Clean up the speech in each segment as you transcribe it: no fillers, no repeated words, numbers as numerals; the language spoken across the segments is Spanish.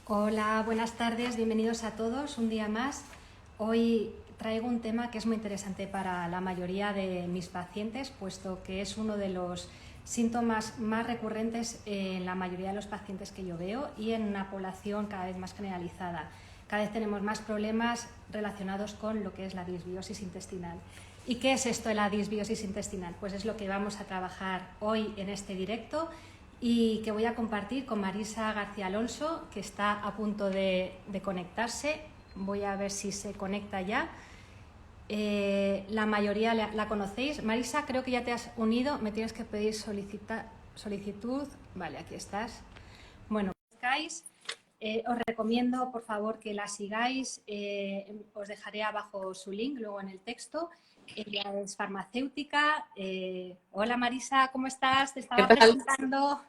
Hola, buenas tardes, bienvenidos a todos un día más. Hoy traigo un tema que es muy interesante para la mayoría de mis pacientes, puesto que es uno de los síntomas más recurrentes en la mayoría de los pacientes que yo veo y en una población cada vez más generalizada. Cada vez tenemos más problemas relacionados con lo que es la disbiosis intestinal. ¿Y qué es esto de la disbiosis intestinal? Pues es lo que vamos a trabajar hoy en este directo y que voy a compartir con Marisa García Alonso, que está a punto de conectarse. Voy a ver si se conecta ya. La mayoría la conocéis. Marisa, creo que ya te has unido. Me tienes que pedir solicitud. Vale, aquí estás. Bueno, os recomiendo, por favor, que la sigáis. Os dejaré abajo su link, luego en el texto. Ella es farmacéutica. Hola Marisa, ¿cómo estás? Te ¿Qué estaba tal? presentando.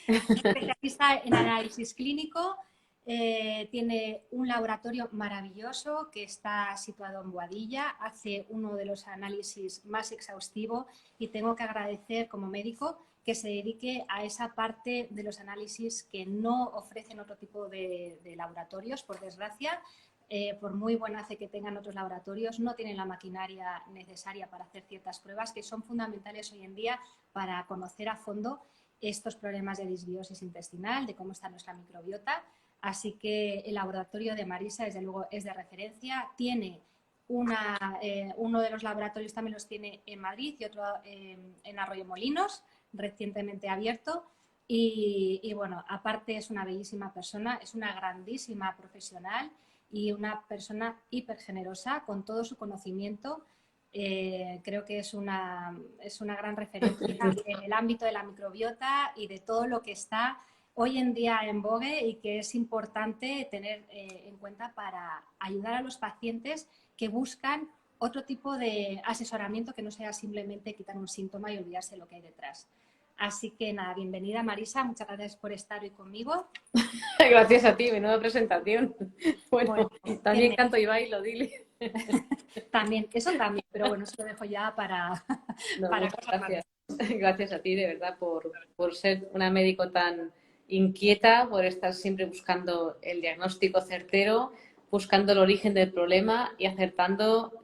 Especialista en análisis clínico. Tiene un laboratorio maravilloso que está situado en Boadilla. Hace uno de los análisis más exhaustivos y tengo que agradecer como médico que se dedique a esa parte de los análisis que no ofrecen otro tipo de laboratorios, por desgracia. Por muy buena fe que tengan otros laboratorios, no tienen la maquinaria necesaria para hacer ciertas pruebas que son fundamentales hoy en día para conocer a fondo estos problemas de disbiosis intestinal, de cómo está nuestra microbiota. Así que el laboratorio de Marisa, desde luego, es de referencia. Tiene uno de los laboratorios también los tiene en Madrid y otro en Arroyomolinos, recientemente abierto. Y bueno, aparte es una bellísima persona, es una grandísima profesional y una persona hiper generosa con todo su conocimiento. Creo que es una gran referencia en el ámbito de la microbiota y de todo lo que está hoy en día en vogue y que es importante tener en cuenta para ayudar a los pacientes que buscan otro tipo de asesoramiento que no sea simplemente quitar un síntoma y olvidarse de lo que hay detrás. Así que nada, bienvenida Marisa, muchas gracias por estar hoy conmigo. Gracias a ti, menuda presentación. Bueno, Bueno, también tiene canto y bailo, dile. también, eso también, pero bueno, eso lo dejo ya No, para muchas cosas más. gracias. Gracias a ti, de verdad, por ser una médico tan inquieta, por estar siempre buscando el diagnóstico certero, buscando el origen del problema y acertando.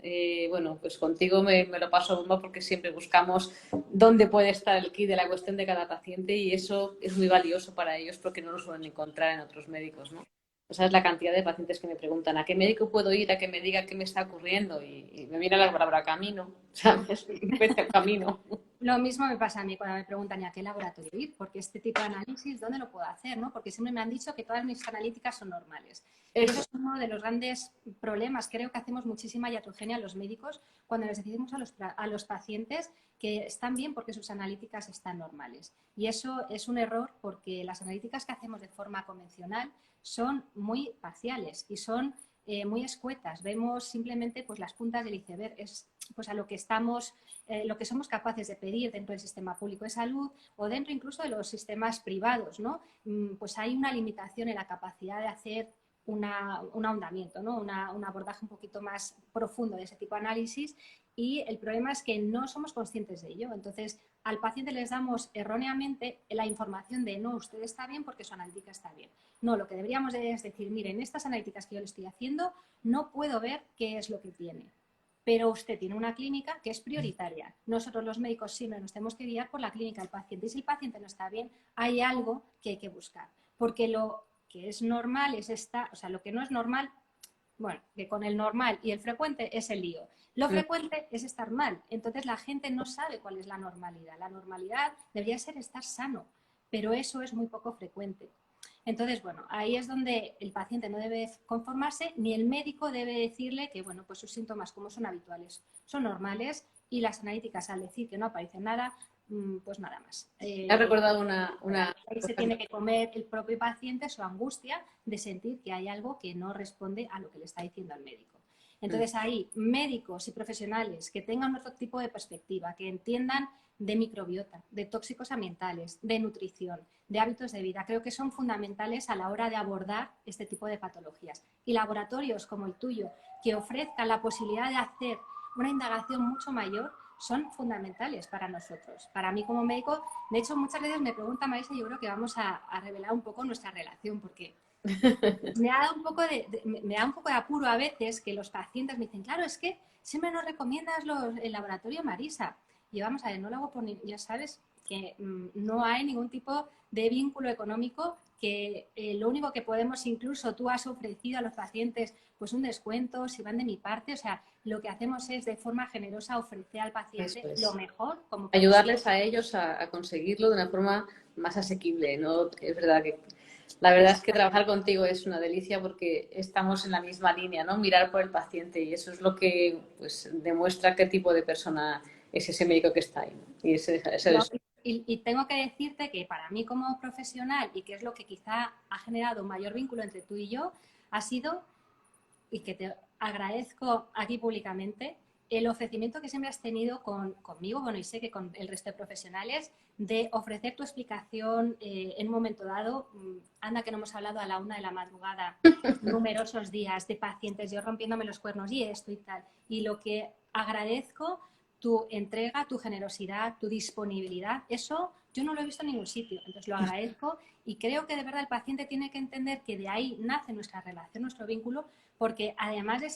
Bueno, pues contigo me lo paso bomba porque siempre buscamos dónde puede estar el quid de la cuestión de cada paciente y eso es muy valioso para ellos porque no lo suelen encontrar en otros médicos, ¿no? O sea, es la cantidad de pacientes que me preguntan ¿a qué médico puedo ir a que me diga qué me está ocurriendo? Y me viene la palabra camino, ¿sabes? Vete al camino. Lo mismo me pasa a mí cuando me preguntan a qué laboratorio ir, porque este tipo de análisis, ¿dónde lo puedo hacer? ¿No? Porque siempre me han dicho que todas mis analíticas son normales. Y eso Eso. es uno de los grandes problemas. Creo que hacemos muchísima iatrogenia los médicos cuando les decimos a los pacientes que están bien porque sus analíticas están normales. Y eso es un error porque las analíticas que hacemos de forma convencional son muy parciales y son muy escuetas. Vemos simplemente pues, las puntas del iceberg. Es pues, a lo que estamos lo que somos capaces de pedir dentro del sistema público de salud o dentro incluso de los sistemas privados, ¿no? Pues hay una limitación en la capacidad de hacer un ahondamiento, ¿no? Un abordaje un poquito más profundo de ese tipo de análisis y el problema es que no somos conscientes de ello. Entonces, al paciente les damos erróneamente la información de no, usted está bien porque su analítica está bien. No, lo que deberíamos es decir, miren, estas analíticas que yo le estoy haciendo no puedo ver qué es lo que tiene, pero usted tiene una clínica que es prioritaria. Nosotros los médicos siempre nos tenemos que guiar por la clínica del paciente y si el paciente no está bien, hay algo que hay que buscar. Porque lo que es normal es o sea, lo que no es normal, bueno, que con el normal y el frecuente es el lío. Lo frecuente es estar mal. Entonces la gente no sabe cuál es la normalidad. La normalidad debería ser estar sano, pero eso es muy poco frecuente. Entonces, bueno, ahí es donde el paciente no debe conformarse, ni el médico debe decirle que, bueno, pues sus síntomas como son habituales, son normales y las analíticas al decir que no aparece nada, pues nada más. Me ha recordado una Ahí se cosa. tiene que comer el propio paciente su angustia de sentir que hay algo que no responde a lo que le está diciendo el médico. Entonces ahí, médicos y profesionales que tengan otro tipo de perspectiva, que entiendan de microbiota, de tóxicos ambientales, de nutrición, de hábitos de vida, creo que son fundamentales a la hora de abordar este tipo de patologías. Y laboratorios como el tuyo, que ofrezcan la posibilidad de hacer una indagación mucho mayor, son fundamentales para nosotros. Para mí como médico, de hecho, muchas veces me pregunta Marisa y yo creo que vamos a revelar un poco nuestra relación, porque me da un poco me da un poco de apuro a veces que los pacientes me dicen, claro, es que siempre nos recomiendas el laboratorio Marisa. Y vamos a ver, no lo hago por ya sabes que no hay ningún tipo de vínculo económico, que lo único que podemos, incluso tú has ofrecido a los pacientes pues un descuento si van de mi parte, o sea, lo que hacemos es de forma generosa ofrecer al Eso paciente lo es. mejor como Ayudarles a ellos a conseguirlo de una forma más asequible, ¿no? Es verdad que la verdad es que trabajar contigo es una delicia porque estamos en la misma línea, ¿no? Mirar por el paciente y eso es lo que pues demuestra qué tipo de persona es ese médico que está ahí, ¿no? Y ese es... Y tengo que decirte que para mí como profesional, y que es lo que quizá ha generado un mayor vínculo entre tú y yo, ha sido, y que te agradezco aquí públicamente, el ofrecimiento que siempre has tenido conmigo, bueno, y sé que con el resto de profesionales, de ofrecer tu explicación en un momento dado. Anda que no hemos hablado a la 1 de la madrugada, numerosos días de pacientes, yo rompiéndome los cuernos y esto y tal. Y lo que agradezco, tu entrega, tu generosidad, tu disponibilidad, eso yo no lo he visto en ningún sitio, entonces lo agradezco y creo que de verdad el paciente tiene que entender que de ahí nace nuestra relación, nuestro vínculo, porque además de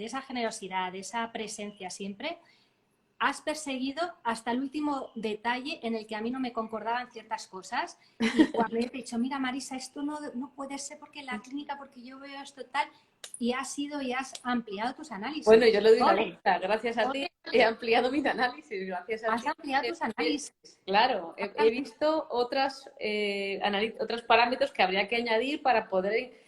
esa generosidad, de esa presencia siempre, has perseguido hasta el último detalle en el que a mí no me concordaban ciertas cosas y cuando he dicho, mira Marisa, esto no puede ser porque la clínica, porque yo veo esto tal, y has ido y has ampliado tus análisis. Bueno, yo le doy la ¡Ole! vuelta. Gracias a ti he ampliado mis análisis. Gracias a Has ti. ampliado tus análisis. Claro, he visto otros parámetros que habría que añadir para poder,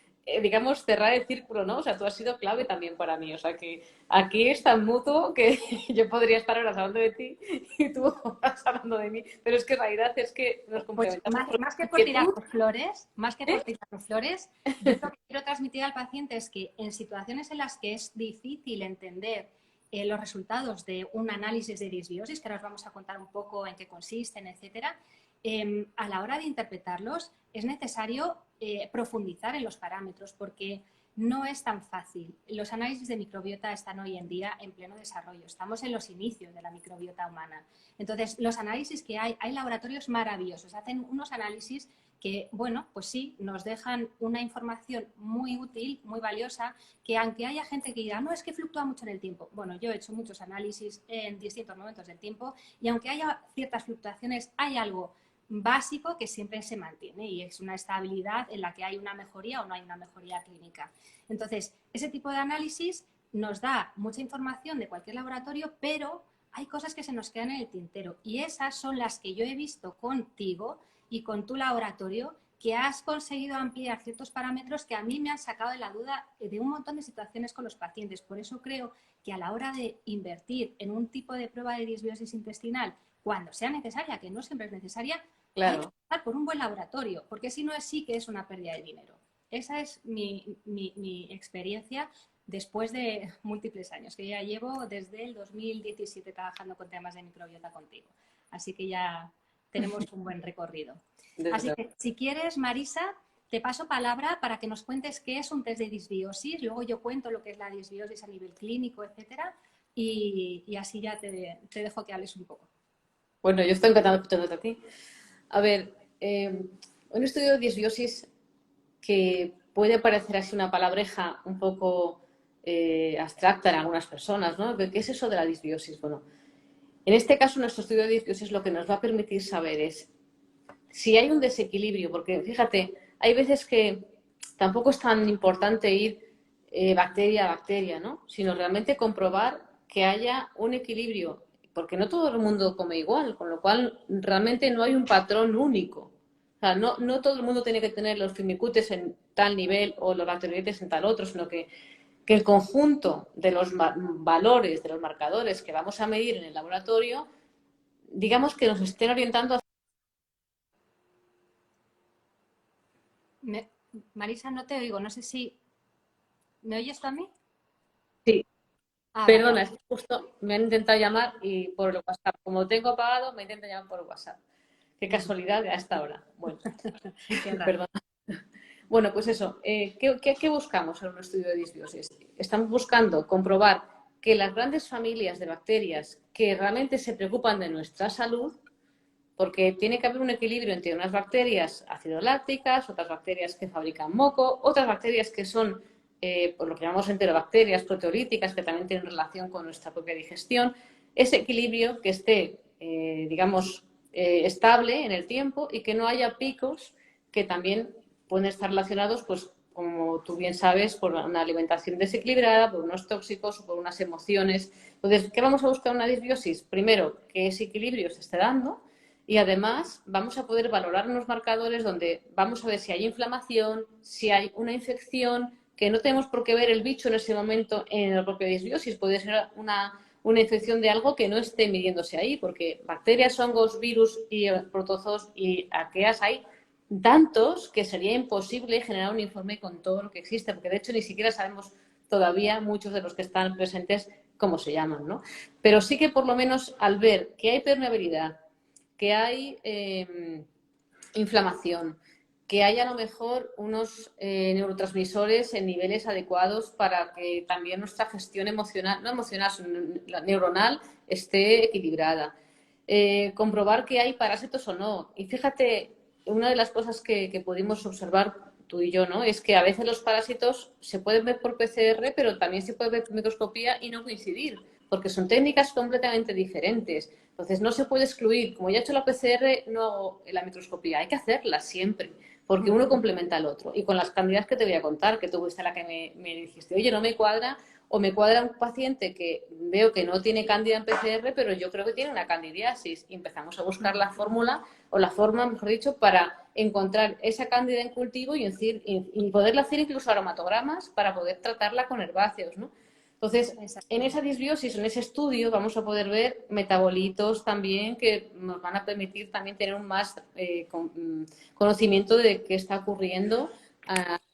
digamos, cerrar el círculo, ¿no? O sea, tú has sido clave también para mí. O sea, que aquí es tan mutuo que yo podría estar horas hablando de ti y tú horas hablando de mí. Pero es que en realidad es que nos Pues complementamos. más que por Que tirar tú, flores, ¿eh? yo lo que quiero transmitir al paciente es que en situaciones en las que es difícil entender los resultados de un análisis de disbiosis, que ahora os vamos a contar un poco en qué consisten, etcétera, a la hora de interpretarlos es necesario profundizar en los parámetros porque no es tan fácil. Los análisis de microbiota están hoy en día en pleno desarrollo. Estamos en los inicios de la microbiota humana. Entonces, los análisis que hay laboratorios maravillosos. Hacen unos análisis que, bueno, pues sí, nos dejan una información muy útil, muy valiosa, que aunque haya gente que diga, no, es que fluctúa mucho en el tiempo. Bueno, yo he hecho muchos análisis en distintos momentos del tiempo y aunque haya ciertas fluctuaciones, hay algo básico que siempre se mantiene y es una estabilidad en la que hay una mejoría o no hay una mejoría clínica. Entonces, ese tipo de análisis nos da mucha información de cualquier laboratorio, pero hay cosas que se nos quedan en el tintero y esas son las que yo he visto contigo y con tu laboratorio, que has conseguido ampliar ciertos parámetros que a mí me han sacado de la duda de un montón de situaciones con los pacientes. Por eso creo que a la hora de invertir en un tipo de prueba de disbiosis intestinal, cuando sea necesaria, que no siempre es necesaria, hay que Claro. pasar por un buen laboratorio, porque si no, sí que es una pérdida de dinero. Esa es mi experiencia después de múltiples años, que ya llevo desde el 2017 trabajando con temas de microbiota contigo. Así que ya tenemos un buen recorrido. Así Desde que si quieres, Marisa, te paso palabra para que nos cuentes qué es un test de disbiosis, luego yo cuento lo que es la disbiosis a nivel clínico, etcétera, y así ya te dejo que hables un poco. Bueno, yo estoy encantada escuchándote a ti. A ver, un estudio de disbiosis que puede parecer así una palabreja un poco abstracta en algunas personas, ¿no? ¿Qué es eso de la disbiosis? Bueno, en este caso nuestro estudio de disbiosis lo que nos va a permitir saber es si hay un desequilibrio, porque fíjate, hay veces que tampoco es tan importante ir bacteria a bacteria, ¿no? Sino realmente comprobar que haya un equilibrio, porque no todo el mundo come igual, con lo cual realmente no hay un patrón único. O sea, no todo el mundo tiene que tener los firmicutes en tal nivel o los bacteriolitos en tal otro, sino que el conjunto de los valores, de los marcadores que vamos a medir en el laboratorio, digamos que nos estén orientando a... Marisa, no te oigo, no sé si... ¿Me oyes tú a mí? Sí, Ah, vale. perdona, es que justo me han intentado llamar y por el WhatsApp. Como tengo apagado, me intentan llamar por WhatsApp. Qué casualidad a esta hora. Bueno, Qué raro. perdón. Bueno, pues eso. ¿Qué buscamos en un estudio de disbiosis? Estamos buscando comprobar que las grandes familias de bacterias que realmente se preocupan de nuestra salud, porque tiene que haber un equilibrio entre unas bacterias acidolácticas, otras bacterias que fabrican moco, otras bacterias que son, por lo que llamamos enterobacterias proteolíticas, que también tienen relación con nuestra propia digestión. Ese equilibrio que esté, digamos, estable en el tiempo y que no haya picos que también pueden estar relacionados, pues, como tú bien sabes, por una alimentación desequilibrada, por unos tóxicos o por unas emociones. Entonces, ¿qué vamos a buscar en una disbiosis? Primero, que ese equilibrio se esté dando y además vamos a poder valorar unos marcadores donde vamos a ver si hay inflamación, si hay una infección, que no tenemos por qué ver el bicho en ese momento en la propia disbiosis. Puede ser una infección de algo que no esté midiéndose ahí, porque bacterias, hongos, virus y protozoos y arqueas hay tantos que sería imposible generar un informe con todo lo que existe, porque de hecho ni siquiera sabemos todavía muchos de los que están presentes cómo se llaman, ¿no? Pero sí que por lo menos al ver que hay permeabilidad, que hay inflamación, que hay a lo mejor unos neurotransmisores en niveles adecuados para que también nuestra gestión emocional, no emocional, sino neuronal, esté equilibrada. Comprobar que hay parásitos o no. Y fíjate, una de las cosas que pudimos observar tú y yo, ¿no? Es que a veces los parásitos se pueden ver por PCR, pero también se puede ver por microscopía y no coincidir, porque son técnicas completamente diferentes. Entonces no se puede excluir. Como ya he hecho la PCR, no hago la microscopía. Hay que hacerla siempre, porque uno complementa al otro. Y con las cándidas que te voy a contar, que tú fuiste la que me dijiste, oye, no me cuadra, o me cuadra un paciente que veo que no tiene cándida en PCR, pero yo creo que tiene una candidiasis. Y empezamos a buscar la fórmula, o la forma, mejor dicho, para encontrar esa cándida en cultivo y poderla hacer incluso aromatogramas para poder tratarla con herbáceos, ¿no? Entonces, en esa disbiosis, en ese estudio, vamos a poder ver metabolitos también que nos van a permitir también tener un más conocimiento de qué está ocurriendo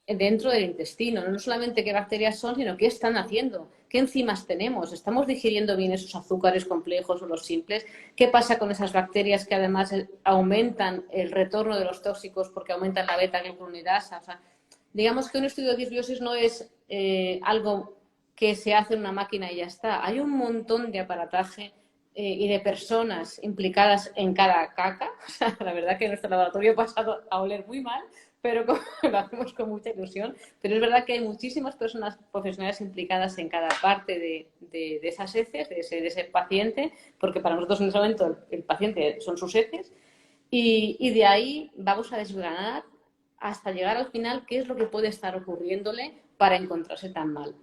dentro del intestino. No solamente qué bacterias son, sino qué están haciendo, qué enzimas tenemos, estamos digiriendo bien esos azúcares complejos o los simples, qué pasa con esas bacterias que además aumentan el retorno de los tóxicos porque aumentan la beta-glucuronidasa. O sea, digamos que un estudio de disbiosis no es algo que se hace en una máquina y ya está. Hay un montón de aparataje y de personas implicadas en cada caca. O sea, la verdad que nuestro laboratorio ha pasado a oler muy mal, pero lo hacemos con mucha ilusión. Pero es verdad que hay muchísimas personas profesionales implicadas en cada parte de esas heces, de ese paciente, porque para nosotros en ese momento el paciente son sus heces. Y de ahí vamos a desgranar hasta llegar al final qué es lo que puede estar ocurriéndole para encontrarse tan mal.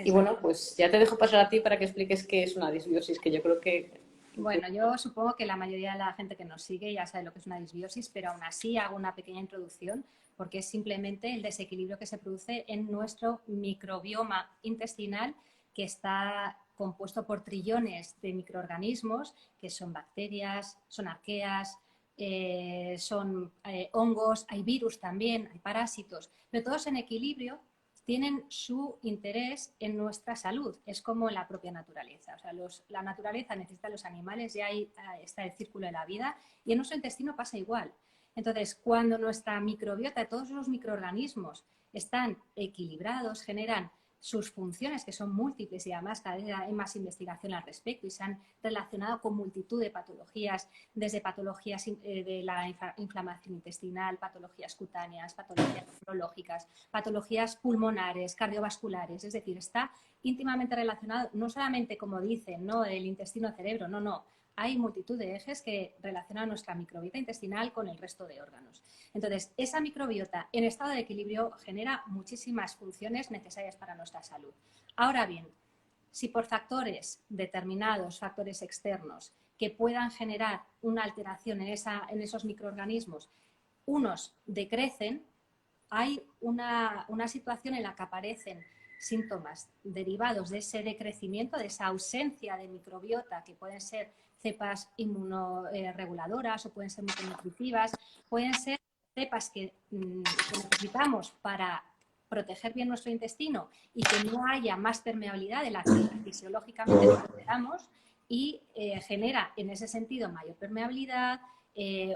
Y bueno, pues ya te dejo pasar a ti para que expliques qué es una disbiosis, que yo creo que... Bueno, yo supongo que la mayoría de la gente que nos sigue ya sabe lo que es una disbiosis, pero aún así hago una pequeña introducción porque es simplemente el desequilibrio que se produce en nuestro microbioma intestinal, que está compuesto por trillones de microorganismos, que son bacterias, son arqueas, son hongos, hay virus también, hay parásitos, pero todos en equilibrio tienen su interés en nuestra salud. Es como la propia naturaleza. O sea, la naturaleza necesita los animales y ahí está el círculo de la vida y en nuestro intestino pasa igual. Entonces, cuando nuestra microbiota, todos los microorganismos están equilibrados, generan sus funciones, que son múltiples y además cada vez hay más investigación al respecto y se han relacionado con multitud de patologías, desde patologías de la inflamación intestinal, patologías cutáneas, patologías neurológicas, patologías pulmonares, cardiovasculares, es decir, está íntimamente relacionado, no solamente como dicen, ¿no?, el intestino-cerebro, no, hay multitud de ejes que relacionan nuestra microbiota intestinal con el resto de órganos. Entonces, esa microbiota en estado de equilibrio genera muchísimas funciones necesarias para nuestra salud. Ahora bien, si por factores determinados, factores externos, que puedan generar una alteración en esos microorganismos, unos decrecen, hay una situación en la que aparecen síntomas derivados de ese decrecimiento, de esa ausencia de microbiota, que pueden ser cepas inmunoreguladoras o pueden ser nutritivas, pueden ser cepas que necesitamos para proteger bien nuestro intestino y que no haya más permeabilidad de la que fisiológicamente necesitamos y genera en ese sentido mayor permeabilidad,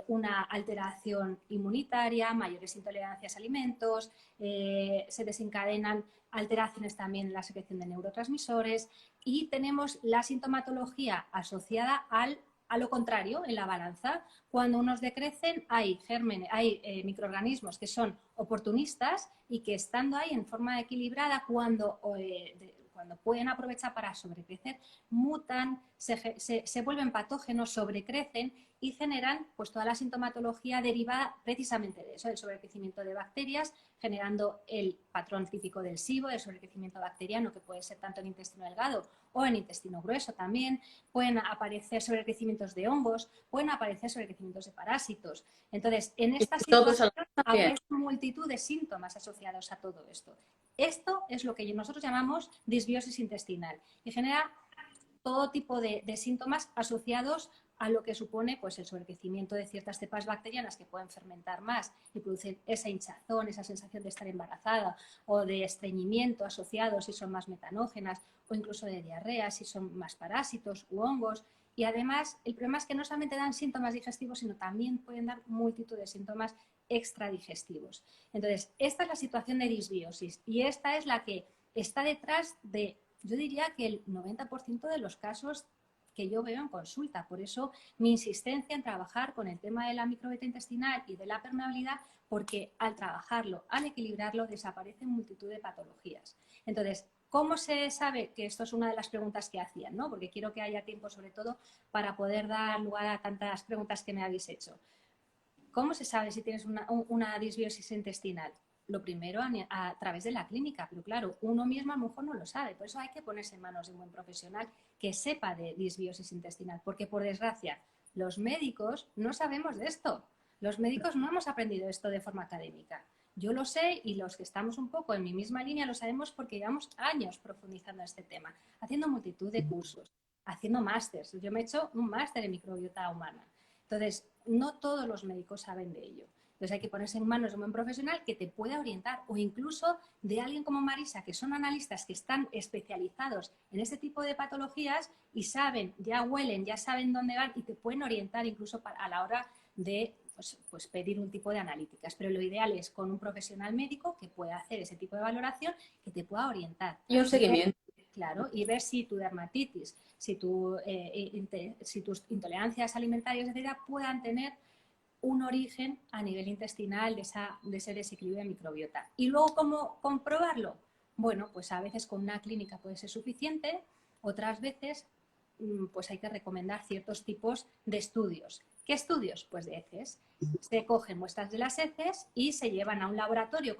una alteración inmunitaria, mayores intolerancias a alimentos, se desencadenan alteraciones también en la secreción de neurotransmisores y tenemos la sintomatología asociada al a lo contrario, en la balanza, cuando unos decrecen, hay gérmenes, hay microorganismos que son oportunistas y que estando ahí en forma equilibrada, cuando pueden aprovechar para sobrecrecer, mutan, se vuelven patógenos, sobrecrecen y generan pues toda la sintomatología derivada precisamente de eso, del sobrecrecimiento de bacterias, generando el patrón típico del SIBO, del sobrecrecimiento bacteriano, que puede ser tanto en intestino delgado o en intestino grueso también. Pueden aparecer sobrecrecimientos de hongos, pueden aparecer sobrecrecimientos de parásitos. Entonces, en esta situación hay multitud de síntomas asociados a todo esto. Esto es lo que nosotros llamamos disbiosis intestinal y genera todo tipo de síntomas asociados a lo que supone pues, el sobrecrecimiento de ciertas cepas bacterianas que pueden fermentar más y producir esa hinchazón, esa sensación de estar embarazada o de estreñimiento asociados si son más metanógenas o incluso de diarrea si son más parásitos u hongos. Y además el problema es que no solamente dan síntomas digestivos, sino también pueden dar multitud de síntomas extradigestivos. Entonces, esta es la situación de disbiosis y esta es la que está detrás de, yo diría que el 90% de los casos que yo veo en consulta. Por eso mi insistencia en trabajar con el tema de la microbiota intestinal y de la permeabilidad, porque al trabajarlo, al equilibrarlo, desaparecen multitud de patologías. Entonces, ¿cómo se sabe? Que esto es una de las preguntas que hacían, ¿no? Porque quiero que haya tiempo, sobre todo, para poder dar lugar a tantas preguntas que me habéis hecho. ¿Cómo se sabe si tienes una disbiosis intestinal? Lo primero a través de la clínica, pero claro, uno mismo a lo mejor no lo sabe, por eso hay que ponerse en manos de un buen profesional que sepa de disbiosis intestinal, porque por desgracia los médicos no sabemos de esto, los médicos no hemos aprendido esto de forma académica. Yo lo sé y los que estamos un poco en mi misma línea lo sabemos porque llevamos años profundizando en este tema, haciendo multitud de cursos, haciendo másters. Yo me he hecho un máster en microbiota humana. Entonces, no todos los médicos saben de ello. Entonces hay que ponerse en manos de un buen profesional que te pueda orientar o incluso de alguien como Marisa, que son analistas que están especializados en este tipo de patologías y saben, ya huelen, ya saben dónde van y te pueden orientar incluso a la hora de pues pedir un tipo de analíticas. Pero lo ideal es con un profesional médico que pueda hacer ese tipo de valoración, que te pueda orientar. Y un seguimiento. Claro, y ver si tu dermatitis, si tus intolerancias alimentarias, etcétera, puedan tener un origen a nivel intestinal de ese desequilibrio de microbiota. ¿Y luego cómo comprobarlo? Bueno, pues a veces con una clínica puede ser suficiente, otras veces pues hay que recomendar ciertos tipos de estudios. ¿Qué estudios? Pues de heces. Se cogen muestras de las heces y se llevan a un laboratorio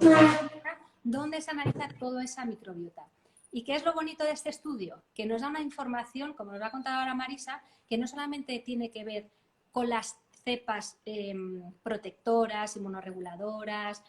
donde se analiza toda esa microbiota. ¿Y qué es lo bonito de este estudio? Que nos da una información, como nos va a contar ahora Marisa, que no solamente tiene que ver con las cepas protectoras, inmunorreguladoras,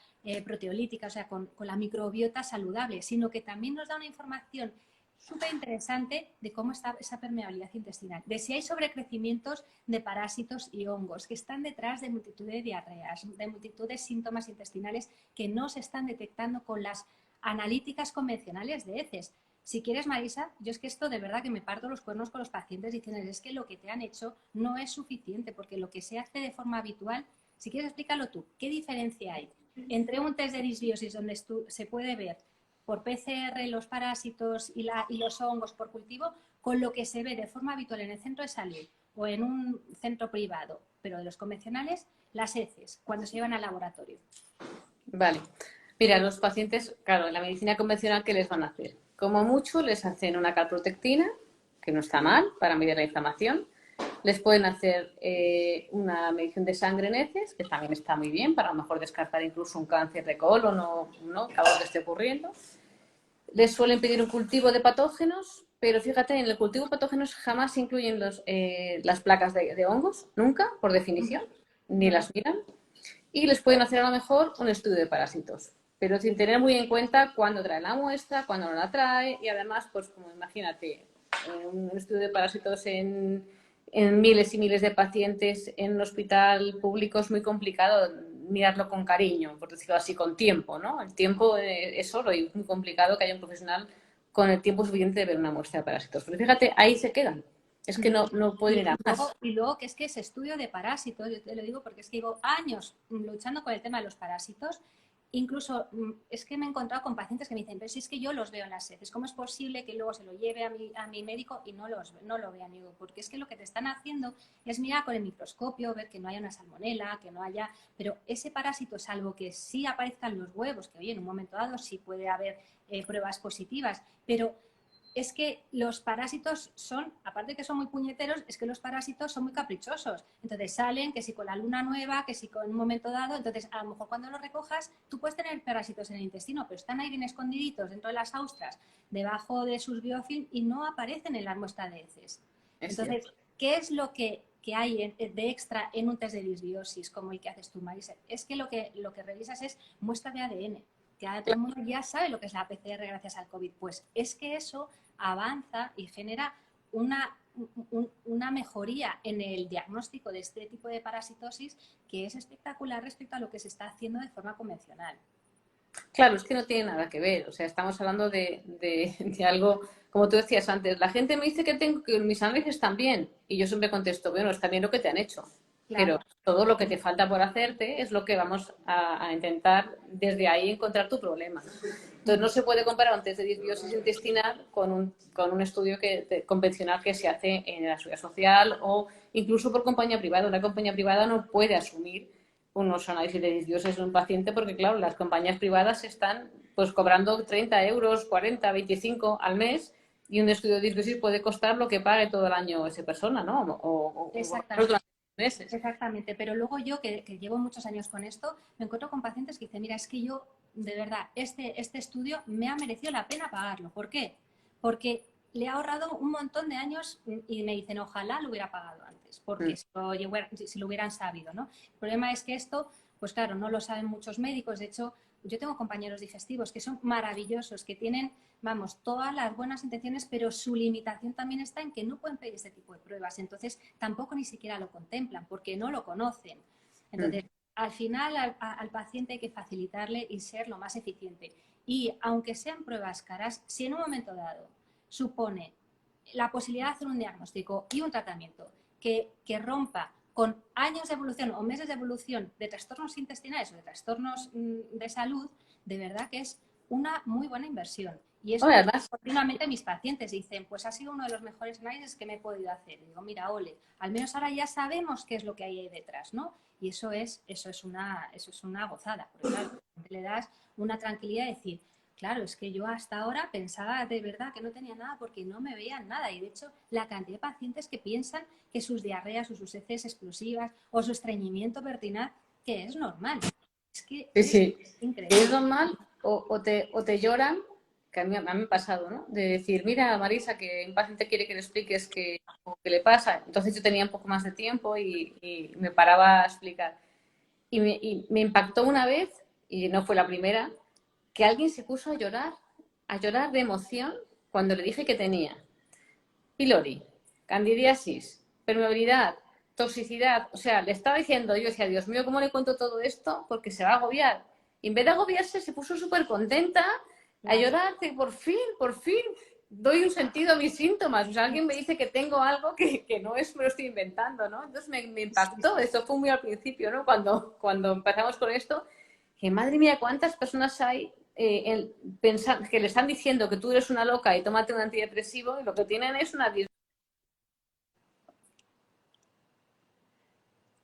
proteolíticas, o sea, con la microbiota saludable, sino que también nos da una información súper interesante de cómo está esa permeabilidad intestinal, de si hay sobrecrecimientos de parásitos y hongos que están detrás de multitud de diarreas, de multitud de síntomas intestinales que no se están detectando con las analíticas convencionales de heces. Si quieres, Marisa, yo es que esto de verdad que me parto los cuernos con los pacientes diciendo es que lo que te han hecho no es suficiente porque lo que se hace de forma habitual, si quieres explícalo tú, ¿qué diferencia hay entre un test de disbiosis donde se puede ver por PCR los parásitos y los hongos por cultivo con lo que se ve de forma habitual en el centro de salud o en un centro privado, pero de los convencionales, las heces, cuando se llevan al laboratorio? Vale. Mira, los pacientes, claro, en la medicina convencional, ¿qué les van a hacer? Como mucho les hacen una calprotectina, que no está mal para medir la inflamación. Les pueden hacer una medición de sangre en heces, que también está muy bien para a lo mejor descartar incluso un cáncer de colon o no, que algo que esté ocurriendo. Les suelen pedir un cultivo de patógenos, pero fíjate, en el cultivo de patógenos jamás se incluyen las placas de hongos, nunca, por definición, ni las miran. Y les pueden hacer a lo mejor un estudio de parásitos, pero sin tener muy en cuenta cuándo trae la muestra, cuándo no la trae, y además, pues como imagínate, un estudio de parásitos en miles y miles de pacientes en un hospital público es muy complicado mirarlo con cariño, por decirlo así, con tiempo, ¿no? El tiempo es oro y es muy complicado que haya un profesional con el tiempo suficiente de ver una muestra de parásitos. Pero fíjate, ahí se quedan. Es que no pueden ir a más. Y luego que es ese estudio de parásitos, yo te lo digo porque es que llevo años luchando con el tema de los parásitos, incluso es que me he encontrado con pacientes que me dicen, pero si es que yo los veo en las heces, ¿cómo es posible que luego se lo lleve a mi médico y no lo vean? Digo, porque es que lo que te están haciendo es mirar con el microscopio, ver que no haya una salmonela, que no haya... Pero ese parásito, salvo que sí aparezcan los huevos, que oye, en un momento dado sí puede haber pruebas positivas, pero es que los parásitos son, aparte de que son muy puñeteros, es que los parásitos son muy caprichosos. Entonces salen, que si con la luna nueva, que si con un momento dado, entonces a lo mejor cuando los recojas, tú puedes tener parásitos en el intestino, pero están ahí bien escondiditos dentro de las austras, debajo de sus biofilm y no aparecen en la muestra de heces. Entonces, ¿qué es lo que hay de extra en un test de disbiosis como el que haces tú, Marisa? Es que lo que revisas es muestra de ADN. Que ahora todo el mundo ya sabe lo que es la PCR gracias al COVID. Pues es que eso avanza y genera una mejoría en el diagnóstico de este tipo de parasitosis que es espectacular respecto a lo que se está haciendo de forma convencional. Claro, es que no tiene nada que ver. O sea, estamos hablando de algo, como tú decías antes, la gente me dice que mis análisis están bien. Y yo siempre contesto, bueno, está bien lo que te han hecho. Claro. Pero todo lo que te falta por hacerte es lo que vamos a intentar desde ahí encontrar tu problema. Entonces, no se puede comparar un test de disbiosis intestinal con un estudio convencional que se hace en la seguridad social o incluso por compañía privada. Una compañía privada no puede asumir unos análisis de disbiosis de un paciente porque, claro, las compañías privadas están pues cobrando 30 euros, 40, 25 al mes y un estudio de disbiosis puede costar lo que pague todo el año esa persona, ¿no? O Exactamente. meses. Exactamente, pero luego yo, que llevo muchos años con esto, me encuentro con pacientes que dicen, mira, es que yo, de verdad, este estudio me ha merecido la pena pagarlo. ¿Por qué? Porque le ha ahorrado un montón de años y me dicen, ojalá lo hubiera pagado antes, porque si lo hubieran sabido, ¿no? El problema es que esto, pues claro, no lo saben muchos médicos. De hecho, yo tengo compañeros digestivos que son maravillosos, que tienen, vamos, todas las buenas intenciones, pero su limitación también está en que no pueden pedir este tipo de pruebas. Entonces, tampoco ni siquiera lo contemplan porque no lo conocen. Entonces, al final, al paciente hay que facilitarle y ser lo más eficiente. Y aunque sean pruebas caras, si en un momento dado supone la posibilidad de hacer un diagnóstico y un tratamiento que rompa con años de evolución o meses de evolución de trastornos intestinales o de trastornos de salud, de verdad que es una muy buena inversión. Y eso continuamente mis pacientes dicen, pues ha sido uno de los mejores análisis que me he podido hacer. Y digo, mira, ole, al menos ahora ya sabemos qué es lo que hay ahí detrás, ¿no? Y eso es una gozada, porque claro, le das una tranquilidad de decir, claro, es que yo hasta ahora pensaba de verdad que no tenía nada porque no me veían nada. Y de hecho, la cantidad de pacientes que piensan que sus diarreas o sus heces explosivas o su estreñimiento pertinaz, que es normal. Es que Sí. es increíble. Es normal o te lloran, que a mí me ha pasado, ¿no? De decir, mira, Marisa, que un paciente quiere que le expliques qué le pasa. Entonces yo tenía un poco más de tiempo y me paraba a explicar. Y me impactó una vez, y no fue la primera, que alguien se puso a llorar de emoción cuando le dije que tenía pylori, candidiasis, permeabilidad, toxicidad. O sea, le estaba diciendo, yo decía, Dios mío, ¿cómo le cuento todo esto? Porque se va a agobiar. Y en vez de agobiarse, se puso súper contenta a llorar, que por fin, doy un sentido a mis síntomas. O sea, alguien me dice que tengo algo que no es, me lo estoy inventando, ¿no? Entonces me impactó. Esto fue muy al principio, ¿no? Cuando empezamos con esto, que madre mía, ¿cuántas personas hay que le están diciendo que tú eres una loca y tómate un antidepresivo y lo que tienen es una... Te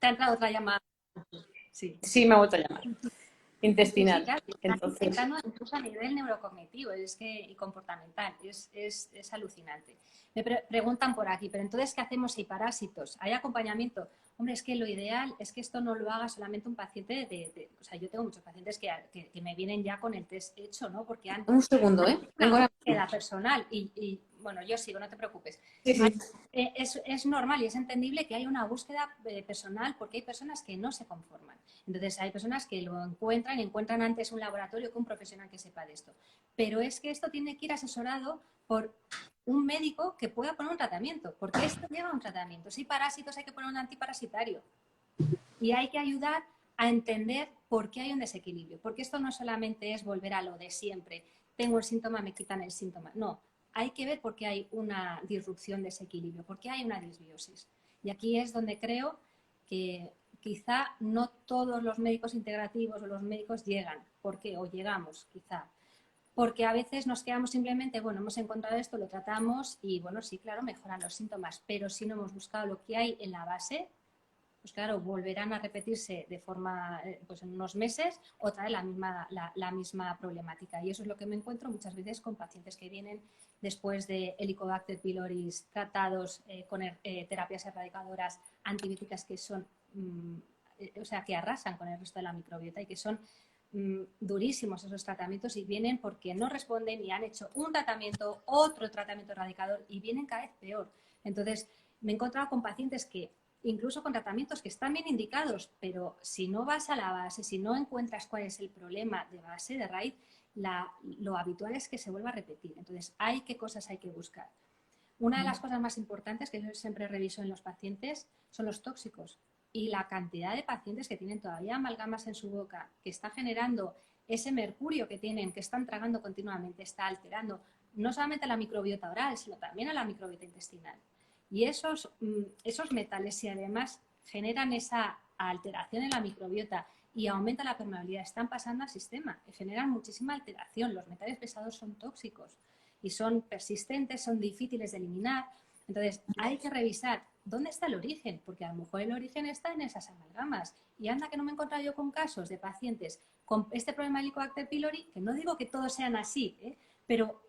ha entrado otra llamada. Sí, me ha vuelto a llamar. Intestinal. Sí, claro, están Entonces, intentando incluso a nivel neurocognitivo y comportamental, es alucinante. Me preguntan por aquí, pero entonces, ¿qué hacemos si hay parásitos? ¿Hay acompañamiento? Hombre, es que lo ideal es que esto no lo haga solamente un paciente o sea, yo tengo muchos pacientes que me vienen ya con el test hecho, ¿no? Porque han un segundo, ¿eh? una búsqueda personal y, bueno, yo sigo, no te preocupes. Sí. Es normal y es entendible que haya una búsqueda personal porque hay personas que no se conforman. Entonces, hay personas que lo encuentran antes un laboratorio que un profesional que sepa de esto. Pero es que esto tiene que ir asesorado por un médico que pueda poner un tratamiento, porque esto lleva un tratamiento. Si hay parásitos, hay que poner un antiparasitario. Y hay que ayudar a entender por qué hay un desequilibrio. Porque esto no solamente es volver a lo de siempre. Tengo el síntoma, me quitan el síntoma. No, hay que ver por qué hay una disrupción de ese equilibrio, por qué hay una disbiosis. Y aquí es donde creo que quizá no todos los médicos integrativos o los médicos llegan. ¿Por qué? O llegamos, quizá. Porque a veces nos quedamos simplemente, bueno, hemos encontrado esto, lo tratamos y, bueno, sí, claro, mejoran los síntomas, pero si no hemos buscado lo que hay en la base, pues claro, volverán a repetirse de forma, pues en unos meses, otra vez la misma problemática. Y eso es lo que me encuentro muchas veces con pacientes que vienen después de Helicobacter pylori tratados con terapias erradicadoras antibióticas que son, o sea, que arrasan con el resto de la microbiota y que son durísimos esos tratamientos y vienen porque no responden y han hecho un tratamiento, otro tratamiento erradicador y vienen cada vez peor. Entonces, me he encontrado con pacientes que incluso con tratamientos que están bien indicados, pero si no vas a la base, si no encuentras cuál es el problema de base, de raíz, lo habitual es que se vuelva a repetir. Entonces, ¿qué cosas hay que buscar? Una de las cosas más importantes que yo siempre reviso en los pacientes son los tóxicos y la cantidad de pacientes que tienen todavía amalgamas en su boca, que está generando ese mercurio que tienen, que están tragando continuamente, está alterando no solamente a la microbiota oral, sino también a la microbiota intestinal. Y esos metales, si además generan esa alteración en la microbiota y aumenta la permeabilidad, están pasando al sistema, que generan muchísima alteración. Los metales pesados son tóxicos y son persistentes, son difíciles de eliminar. Entonces, hay que revisar dónde está el origen, porque a lo mejor el origen está en esas amalgamas. Y anda que no me he encontrado yo con casos de pacientes con este problema de Helicobacter pylori, que no digo que todos sean así, pero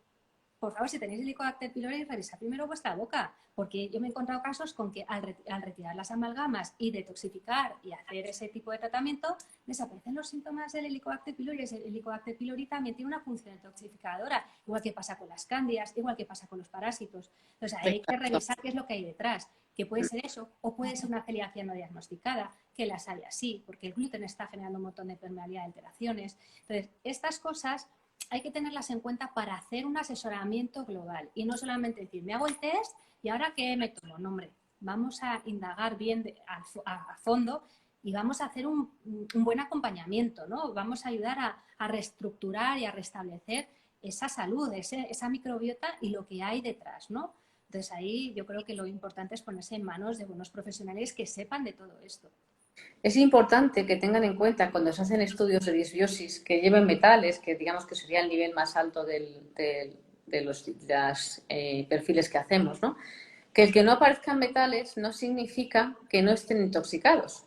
por favor, si tenéis Helicobacter pylori, revisad primero vuestra boca, porque yo me he encontrado casos con que al retirar las amalgamas y detoxificar y hacer ese tipo de tratamiento, desaparecen los síntomas del Helicobacter pylori. El Helicobacter pylori también tiene una función detoxificadora, igual que pasa con las cándidas, igual que pasa con los parásitos. Entonces, hay que revisar qué es lo que hay detrás, que puede ser eso, o puede ser una celiaquía no diagnosticada, que las hay así, porque el gluten está generando un montón de permeabilidad, de alteraciones. Entonces, estas cosas hay que tenerlas en cuenta para hacer un asesoramiento global y no solamente decir, me hago el test y ahora qué me tomo. No, hombre, vamos a indagar bien a fondo y vamos a hacer un buen acompañamiento, ¿no? Vamos a ayudar a reestructurar y a restablecer esa salud, esa microbiota y lo que hay detrás, ¿no? Entonces ahí yo creo que lo importante es ponerse en manos de buenos profesionales que sepan de todo esto. Es importante que tengan en cuenta cuando se hacen estudios de disbiosis que lleven metales, que digamos que sería el nivel más alto de los perfiles que hacemos, ¿no? Que el que no aparezcan metales no significa que no estén intoxicados.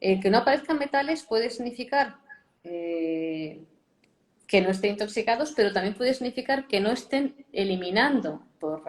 El que no aparezcan metales puede significar que no estén intoxicados, pero también puede significar que no estén eliminando por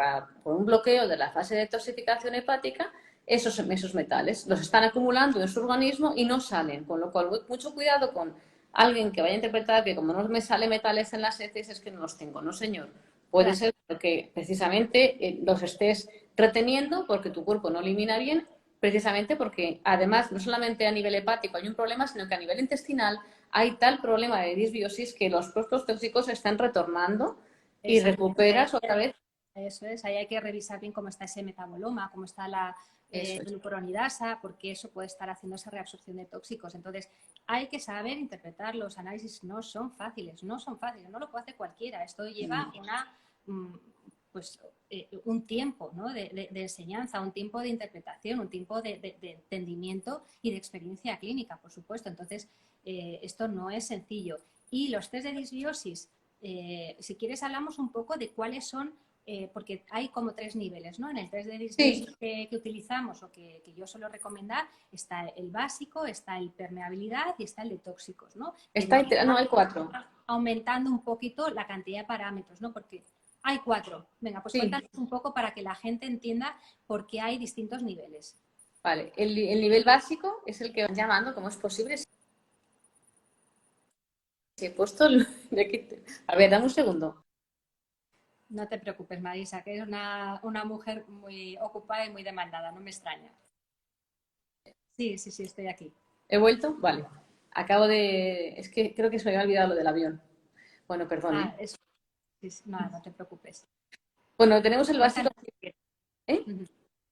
un bloqueo de la fase de detoxificación hepática esos metales. Los están acumulando en su organismo y no salen, con lo cual mucho cuidado con alguien que vaya a interpretar que como no me salen metales en las heces es que no los tengo. No, señor. Puede Claro. ser que precisamente los estés reteniendo porque tu cuerpo no elimina bien, precisamente porque además no solamente a nivel hepático hay un problema, sino que a nivel intestinal hay tal problema de disbiosis que los productos tóxicos están retornando y Exacto. recuperas otra vez. Eso es, ahí hay que revisar bien cómo está ese metaboloma, cómo está la glucuronidasa, porque eso puede estar haciendo esa reabsorción de tóxicos. Entonces, hay que saber interpretar. Los análisis no son fáciles, no lo puede hacer cualquiera. Esto lleva un tiempo, ¿no? de enseñanza, un tiempo de interpretación, un tiempo de entendimiento y de experiencia clínica, por supuesto. Entonces, esto no es sencillo. Y los test de disbiosis, si quieres hablamos un poco de cuáles son, porque hay como 3 niveles, ¿no? En el test de disbiosis que utilizamos o que yo suelo recomendar está el básico, está el permeabilidad y está el de tóxicos, ¿no? No, hay 4. Aumentando un poquito la cantidad de parámetros, ¿no? Porque hay 4. Venga, pues cuéntanos un poco para que la gente entienda por qué hay distintos niveles. Vale, el nivel básico es el que van llamando, ¿cómo es posible? Si he puesto A ver, dame un segundo. No te preocupes, Marisa, que eres una mujer muy ocupada y muy demandada, no me extraña. Sí, estoy aquí. ¿He vuelto? Vale. Acabo de... Es que creo que se me había olvidado lo del avión. Bueno, perdón, ¿eh? Eso, sí, no te preocupes. Bueno, tenemos el básico. ¿Eh?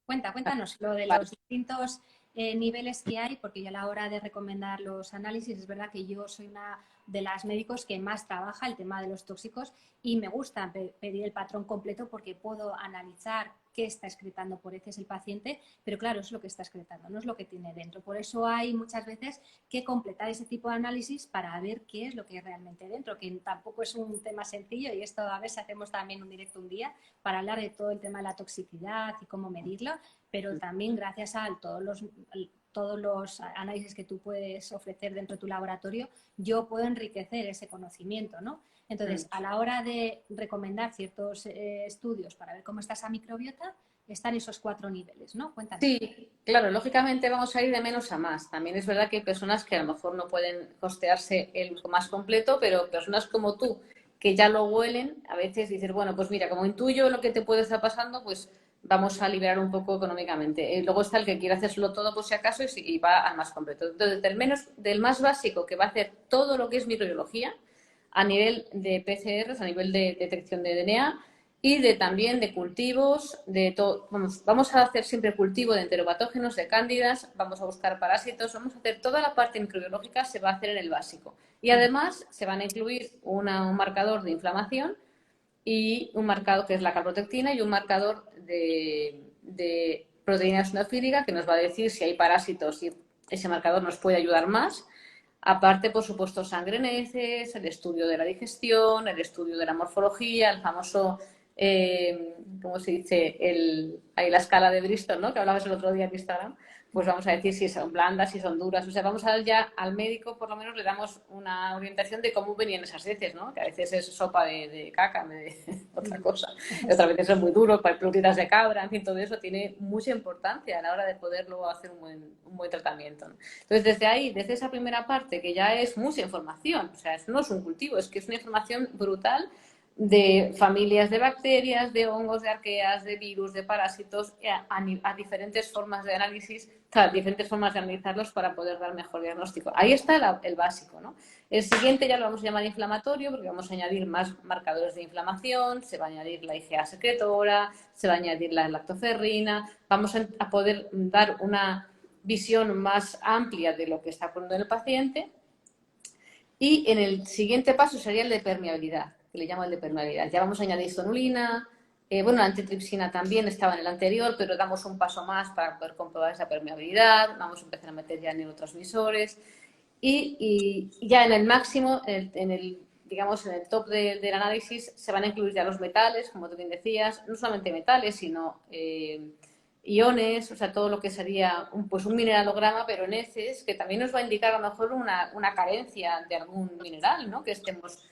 Cuéntanos lo de Vale. los distintos niveles que hay, porque yo a la hora de recomendar los análisis, es verdad que yo soy una de las médicos que más trabaja el tema de los tóxicos y me gusta pedir el patrón completo porque puedo analizar qué está excretando por heces el paciente, pero claro, es lo que está excretando, no es lo que tiene dentro. Por eso hay muchas veces que completar ese tipo de análisis para ver qué es lo que hay realmente dentro, que tampoco es un tema sencillo, y esto a veces hacemos también un directo un día para hablar de todo el tema de la toxicidad y cómo medirlo, pero también gracias a todos los análisis que tú puedes ofrecer dentro de tu laboratorio, yo puedo enriquecer ese conocimiento, ¿no? Entonces, a la hora de recomendar ciertos estudios para ver cómo está esa microbiota, están esos 4 niveles, ¿no? Cuéntanos. Sí, claro, lógicamente vamos a ir de menos a más. También es verdad que hay personas que a lo mejor no pueden costearse el más completo, pero personas como tú, que ya lo huelen, a veces dices, bueno, pues mira, como intuyo lo que te puede estar pasando, pues vamos a liberar un poco económicamente. Luego está el que quiere hacerlo todo por si acaso y va al más completo. Entonces, del más básico, que va a hacer todo lo que es microbiología, a nivel de PCRs, a nivel de detección de DNA, y también de cultivos, de todo. Vamos a hacer siempre cultivo de enteropatógenos, de cándidas, vamos a buscar parásitos, vamos a hacer toda la parte microbiológica, se va a hacer en el básico. Y además se van a incluir un marcador de inflamación y un marcador que es la calprotectina y un marcador de proteína eosinofílica que nos va a decir si hay parásitos y ese marcador nos puede ayudar más. Aparte, por supuesto, sangre en heces, el estudio de la digestión, el estudio de la morfología, el famoso, ¿cómo se dice? Hay la escala de Bristol, ¿no? Que hablabas el otro día en Instagram. Pues vamos a decir si son blandas, si son duras. O sea, vamos a dar ya al médico, por lo menos le damos una orientación de cómo venían esas heces, ¿no? Que a veces es sopa de caca, de otra cosa. Y otras veces son muy duros, plutitas de cabra, en fin, todo eso tiene mucha importancia a la hora de poderlo hacer un buen tratamiento, ¿no? Entonces, desde ahí, desde esa primera parte, que ya es mucha información, o sea, no es un cultivo, es que es una información brutal de familias de bacterias, de hongos, de arqueas, de virus, de parásitos, a diferentes formas de análisis, claro, diferentes formas de analizarlos para poder dar mejor diagnóstico. Ahí está el básico, ¿no? El siguiente ya lo vamos a llamar inflamatorio porque vamos a añadir más marcadores de inflamación, se va a añadir la IgA secretora, se va a añadir la lactoferrina, vamos a poder dar una visión más amplia de lo que está ocurriendo en el paciente. Y en el siguiente paso sería el de permeabilidad, que le llamo el de permeabilidad. Ya vamos a añadir sonulina, la antitripsina también estaba en el anterior, pero damos un paso más para poder comprobar esa permeabilidad. Vamos a empezar a meter ya neurotransmisores y ya en el máximo, digamos, en el top del análisis, se van a incluir ya los metales, como tú bien decías, no solamente metales, sino iones, o sea, todo lo que sería un mineralograma, pero en heces, que también nos va a indicar a lo mejor una carencia de algún mineral, ¿no? Que estemos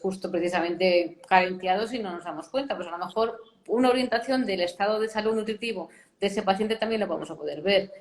justo precisamente carenciados y no nos damos cuenta. Pues a lo mejor una orientación del estado de salud nutritivo de ese paciente también lo vamos a poder ver.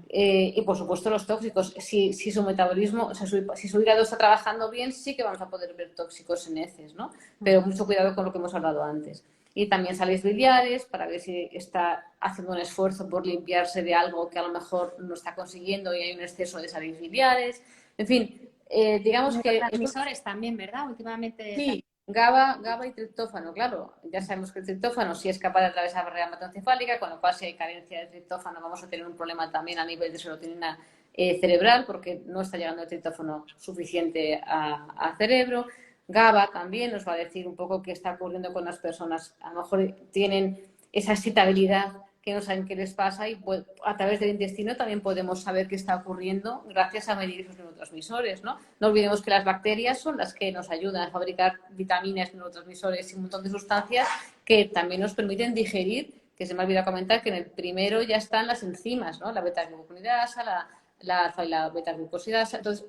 Y por supuesto los tóxicos, si su metabolismo, o sea, si su hígado está trabajando bien, sí que vamos a poder ver tóxicos en heces, ¿no? Pero mucho cuidado con lo que hemos hablado antes. Y también sales biliares para ver si está haciendo un esfuerzo por limpiarse de algo que a lo mejor no está consiguiendo y hay un exceso de sales biliares. En fin, digamos que... Transmisores también, ¿verdad? Últimamente... Sí, GABA y triptófano, claro. Ya sabemos que el triptófano sí es capaz de atravesar la barrera hematoencefálica, con lo cual si hay carencia de triptófano vamos a tener un problema también a nivel de serotonina cerebral porque no está llegando el triptófano suficiente al cerebro. GABA también nos va a decir un poco qué está ocurriendo con las personas. A lo mejor tienen esa excitabilidad que no saben qué les pasa y pues, a través del intestino también podemos saber qué está ocurriendo gracias a medir esos neurotransmisores, ¿no? No olvidemos que las bacterias son las que nos ayudan a fabricar vitaminas, neurotransmisores y un montón de sustancias que también nos permiten digerir, que se me ha olvidado comentar que en el primero ya están las enzimas, ¿no? La beta-glucosidasa, la alfa y la beta-glucosidasa. Entonces,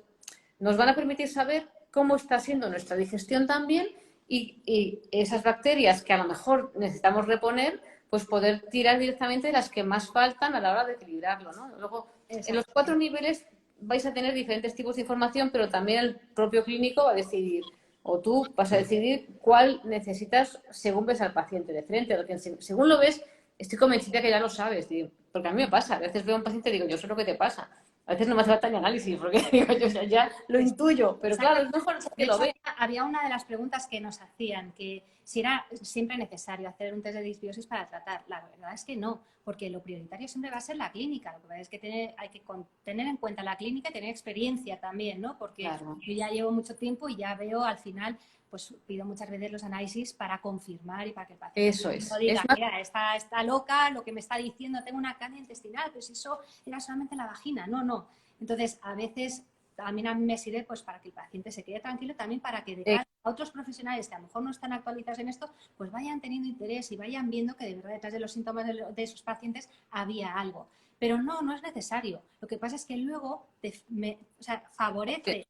nos van a permitir saber cómo está siendo nuestra digestión también y esas bacterias que a lo mejor necesitamos reponer, pues poder tirar directamente de las que más faltan a la hora de equilibrarlo, ¿no? Luego, en los 4 niveles vais a tener diferentes tipos de información, pero también el propio clínico va a decidir, o tú vas a decidir cuál necesitas según ves al paciente de frente. Porque según lo ves, estoy convencida que ya lo sabes, porque a mí me pasa. A veces veo a un paciente y digo, yo sé lo que te pasa. A veces no me hace falta ni análisis, porque digo, yo ya lo intuyo, pero claro, es mejor De que lo hecho, vea. había una de las preguntas que nos hacían, que si era siempre necesario hacer un test de disbiosis para tratar. La verdad es que no, porque lo prioritario siempre va a ser la clínica. Lo que pasa es que hay que tener en cuenta la clínica y tener experiencia también, ¿no? Porque Claro. yo ya llevo mucho tiempo y ya veo al final, pues pido muchas veces los análisis para confirmar y para que el paciente Eso no es. diga, Es más, mira, está loca, lo que me está diciendo, tengo una cándida intestinal, pero si eso era solamente la vagina. No, no. Entonces, a veces también a mí me sirve pues para que el paciente se quede tranquilo, también para que de cara a otros profesionales que a lo mejor no están actualizados en esto, pues vayan teniendo interés y vayan viendo que de verdad detrás de los síntomas de sus pacientes había algo. Pero no, no es necesario. Lo que pasa es que luego favorece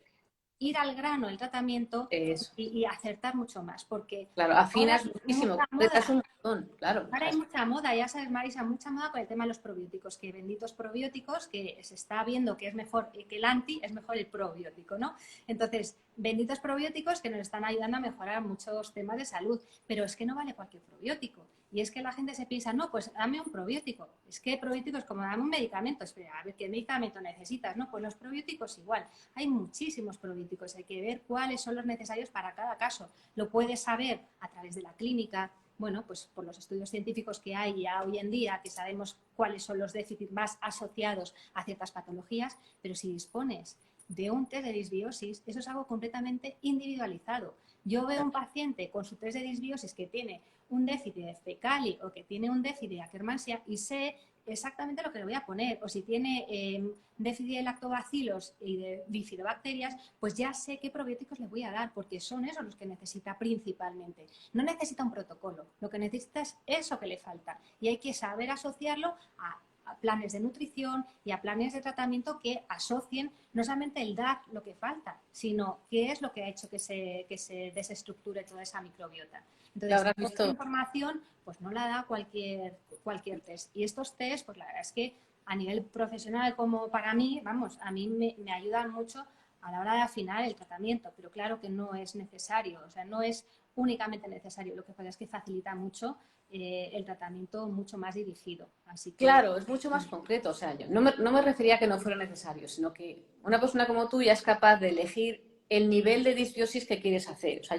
ir al grano el tratamiento eso. y acertar mucho más, porque Claro, ahora afinas hay muchísimo, mucha completas moda. un montón, claro. O Ahora sea, hay mucha moda, ya sabes, Marisa, mucha moda con el tema de los probióticos, que benditos probióticos, que se está viendo que es mejor que el anti, es mejor el probiótico, ¿no? Entonces, benditos probióticos que nos están ayudando a mejorar muchos temas de salud, pero es que no vale cualquier probiótico. Y es que la gente se piensa, no, pues dame un probiótico. Es que probióticos como dame un medicamento, espera, a ver qué medicamento necesitas, ¿no? Pues los probióticos igual. Hay muchísimos probióticos, hay que ver cuáles son los necesarios para cada caso. Lo puedes saber a través de la clínica, bueno, pues por los estudios científicos que hay ya hoy en día, que sabemos cuáles son los déficits más asociados a ciertas patologías, pero si dispones de un test de disbiosis, eso es algo completamente individualizado. Yo veo un paciente con su test de disbiosis que tiene un déficit de fecali o que tiene un déficit de Akkermansia y sé exactamente lo que le voy a poner, o si tiene déficit de lactobacilos y de bifidobacterias, pues ya sé qué probióticos le voy a dar, porque son esos los que necesita principalmente. No necesita un protocolo, lo que necesita es eso que le falta y hay que saber asociarlo a planes de nutrición y a planes de tratamiento que asocien no solamente el dar lo que falta, sino qué es lo que ha hecho que se desestructure toda esa microbiota. ya Entonces, habrás esta visto. información pues no la da cualquier test. Y estos test, pues la verdad es que a nivel profesional como para mí, vamos, a mí me ayudan mucho a la hora de afinar el tratamiento, pero claro que no es necesario, o sea, no es únicamente necesario, lo que pasa es que facilita mucho el tratamiento mucho más dirigido. Así que Claro, es mucho más concreto. O sea, yo no me refería a que no fuera necesario, sino que una persona como tú ya es capaz de elegir el nivel de disbiosis que quieres hacer. O sea,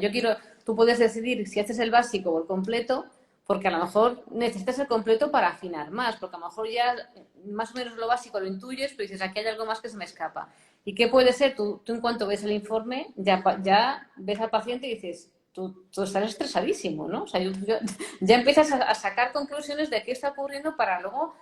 tú puedes decidir si haces el básico o el completo, porque a lo mejor necesitas el completo para afinar más, porque a lo mejor ya más o menos lo básico lo intuyes, pero dices, aquí hay algo más que se me escapa. ¿Y qué puede ser? Tú en cuanto ves el informe, ya ves al paciente y dices, tú estás estresadísimo, ¿no? O sea, ya empiezas a sacar conclusiones de qué está ocurriendo para luego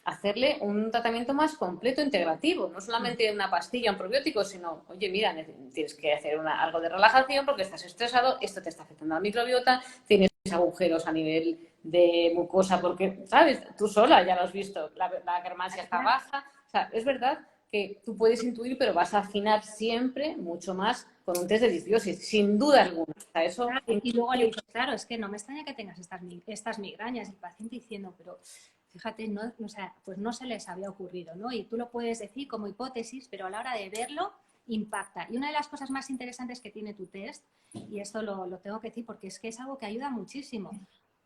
hacerle un tratamiento más completo, integrativo, no solamente una pastilla, un probiótico, sino, oye, mira, tienes que hacer algo de relajación porque estás estresado, esto te está afectando a la microbiota, tienes agujeros a nivel de mucosa porque, ¿sabes? Tú sola ya lo has visto, la Akkermansia está baja, o sea, es verdad que tú puedes intuir, pero vas a afinar siempre mucho más con un test de disbiosis, sin duda alguna. O sea, eso y luego le dices, claro, es que no me extraña que tengas estas migrañas. El paciente diciendo, pero fíjate, no, o sea, pues no se les había ocurrido, ¿no? Y tú lo puedes decir como hipótesis, pero a la hora de verlo, impacta. Y una de las cosas más interesantes que tiene tu test, y esto lo tengo que decir porque es que es algo que ayuda muchísimo,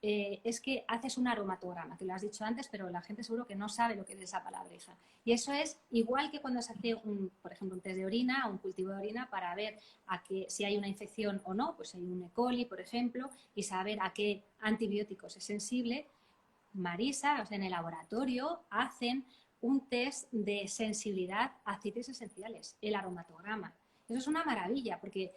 es que haces un aromatograma, que lo has dicho antes, pero la gente seguro que no sabe lo que es esa palabreja. Y eso es igual que cuando se hace, por ejemplo, un test de orina, un cultivo de orina para ver si hay una infección o no, pues hay un E. coli, por ejemplo, y saber a qué antibióticos es sensible. Marisa, o sea, en el laboratorio hacen un test de sensibilidad a aceites esenciales, el aromatograma. Eso es una maravilla porque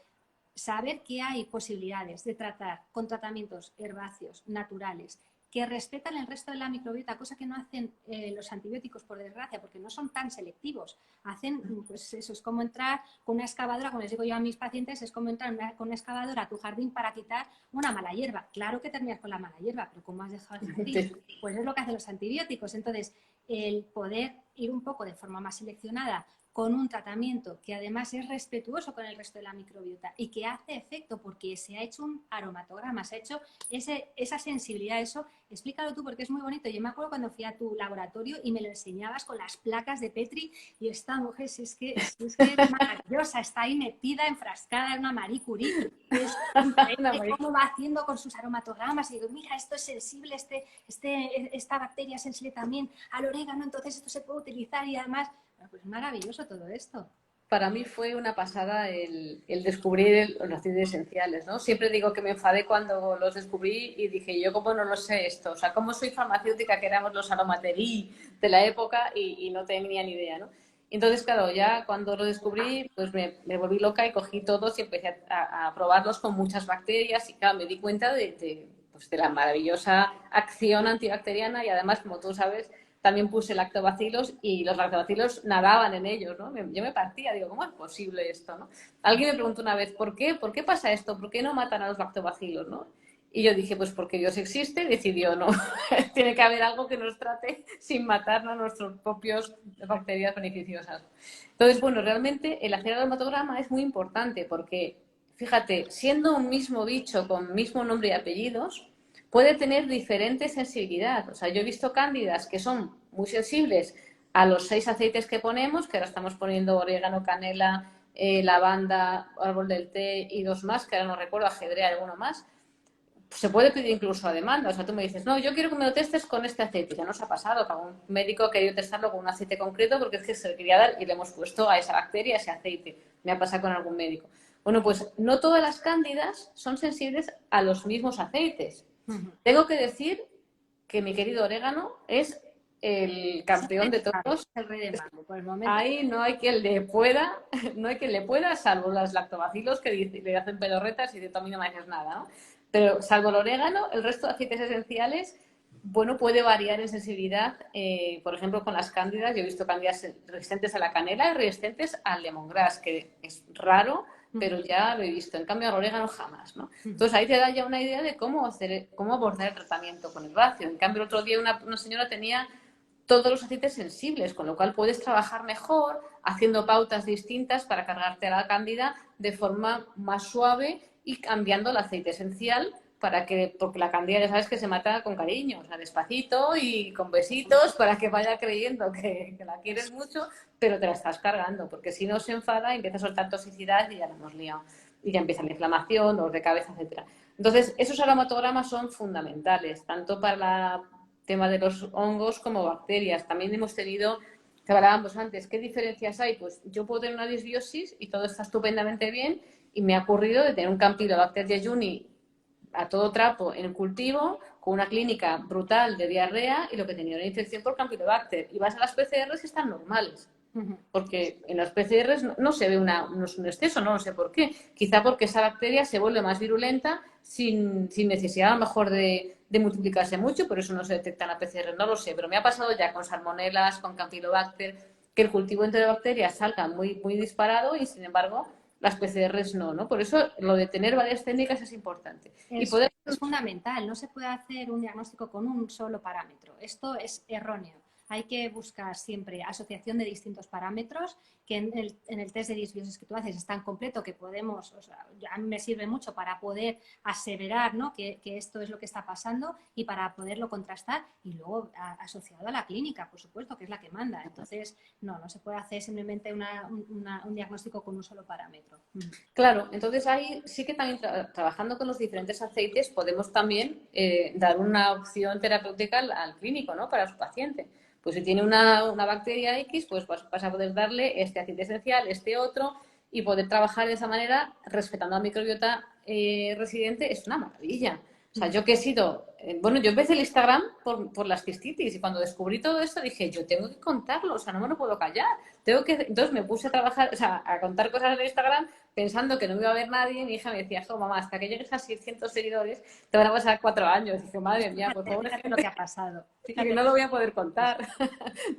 saber que hay posibilidades de tratar con tratamientos herbáceos naturales que respetan el resto de la microbiota, cosa que no hacen los antibióticos, por desgracia, porque no son tan selectivos. Hacen, pues eso es como entrar con una excavadora, como les digo yo a mis pacientes, es como entrar con una excavadora a tu jardín para quitar una mala hierba. Claro que terminas con la mala hierba, pero como has dejado el jardín, pues es lo que hacen los antibióticos. Entonces, el poder ir un poco de forma más seleccionada con un tratamiento que además es respetuoso con el resto de la microbiota y que hace efecto porque se ha hecho un aromatograma, se ha hecho esa sensibilidad, eso, explícalo tú porque es muy bonito. Yo me acuerdo cuando fui a tu laboratorio y me lo enseñabas con las placas de Petri y esta mujer, si es que es maravillosa, está ahí metida, enfrascada en una Marie Curie, es increíble cómo va haciendo con sus aromatogramas y digo, mira, esto es sensible, esta bacteria es sensible también al orégano, entonces esto se puede utilizar y además Pues maravilloso todo esto. Para mí fue una pasada el descubrir los aceites esenciales, ¿no? Siempre digo que me enfadé cuando los descubrí y dije, yo cómo no lo sé esto, o sea, cómo soy farmacéutica, que éramos los aromaterí de la época y no tenía ni idea, ¿no? Entonces, claro, ya cuando lo descubrí, pues me volví loca y cogí todos y empecé a probarlos con muchas bacterias y, claro, me di cuenta pues, de la maravillosa acción antibacteriana y además, como tú sabes, también puse lactobacilos y los lactobacilos nadaban en ellos, ¿no? Yo me partía, digo, ¿cómo es posible esto, no? Alguien me preguntó una vez, ¿por qué? ¿Por qué pasa esto? ¿Por qué no matan a los lactobacilos, no? Y yo dije, pues porque Dios existe y decidió, no, tiene que haber algo que nos trate sin matarnos a nuestros propios bacterias beneficiosas. Entonces, bueno, realmente el hacer aromatograma es muy importante porque, fíjate, siendo un mismo bicho con mismo nombre y apellidos, puede tener diferente sensibilidad. O sea, yo he visto cándidas que son muy sensibles a los 6 aceites que ponemos, que ahora estamos poniendo orégano, canela, lavanda, árbol del té y 2 más, que ahora no recuerdo, ajedrez, alguno más. Se puede pedir incluso a demanda. O sea, tú me dices, no, yo quiero que me lo testes con este aceite. Ya nos ha pasado que algún médico ha querido testarlo con un aceite concreto porque es que se le quería dar y le hemos puesto a esa bacteria ese aceite. Me ha pasado con algún médico. Bueno, pues no todas las cándidas son sensibles a los mismos aceites. Tengo que decir que mi querido orégano es el campeón de todos. El rey de mambo, por el momento. Ahí no hay quien le pueda, no hay quien le pueda, salvo las lactobacilos que le hacen pedorretas y de todo a mí no me haces nada, ¿no? Pero salvo el orégano, el resto de aceites esenciales, bueno, puede variar en sensibilidad. Por ejemplo, con las cándidas, yo he visto cándidas resistentes a la canela y resistentes al lemongrass, que es raro, pero ya lo he visto. En cambio, al orégano jamás, ¿no? Entonces ahí te da ya una idea de cómo abordar el tratamiento con el ratio. En cambio, el otro día una señora tenía todos los aceites sensibles, con lo cual puedes trabajar mejor haciendo pautas distintas para cargarte a la cándida de forma más suave y cambiando el aceite esencial porque la cándida ya sabes que se mata con cariño, o sea, despacito y con besitos para que vaya creyendo que la quieres mucho, pero te la estás cargando, porque si no se enfada y empieza a soltar toxicidad y ya la hemos liado. Y ya empieza la inflamación, dolor de cabeza, etcétera. Entonces, esos aromatogramas son fundamentales, tanto para tema de los hongos como bacterias. También hemos tenido, que hablábamos antes, ¿qué diferencias hay? Pues yo puedo tener una disbiosis y todo está estupendamente bien y me ha ocurrido de tener un Campylobacter jejuni a todo trapo en el cultivo con una clínica brutal de diarrea y lo que tenía era una infección por Campylobacter. Y vas a las PCRs y están normales. Porque en los PCRs no se ve un exceso, no sé por qué. Quizá porque esa bacteria se vuelve más virulenta sin necesidad a lo mejor de multiplicarse mucho, por eso no se detecta en la PCR, no lo sé. Pero me ha pasado ya con salmonelas, con Campylobacter, que el cultivo entre bacterias salga muy, muy disparado y sin embargo las PCRs no. Por eso lo de tener varias técnicas es importante. Es fundamental, no se puede hacer un diagnóstico con un solo parámetro. Esto es erróneo. Hay que buscar siempre asociación de distintos parámetros que en el test de disbiosis que tú haces es tan completo que podemos, o sea, a mí me sirve mucho para poder aseverar, ¿no?, que esto es lo que está pasando y para poderlo contrastar y luego asociado a la clínica, por supuesto, que es la que manda. Entonces, no se puede hacer simplemente un diagnóstico con un solo parámetro. Claro, entonces ahí sí que también trabajando con los diferentes aceites podemos también dar una opción terapéutica al clínico, ¿no?, para su paciente. Pues si tiene una bacteria X, pues vas a poder darle este aceite esencial, este otro, y poder trabajar de esa manera respetando la microbiota residente es una maravilla. O sea, yo que he sido, bueno, yo empecé el Instagram por las cistitis y cuando descubrí todo esto dije, yo tengo que contarlo, o sea, no me lo puedo callar. Entonces me puse a trabajar, o sea, a contar cosas en Instagram pensando que no me iba a ver nadie. Mi hija me decía, jo, mamá, hasta que llegues a 600 seguidores te van a pasar 4 años. Y dije, madre mía, por favor, fíjate lo que ha pasado. Fíjate, que no lo voy a poder contar.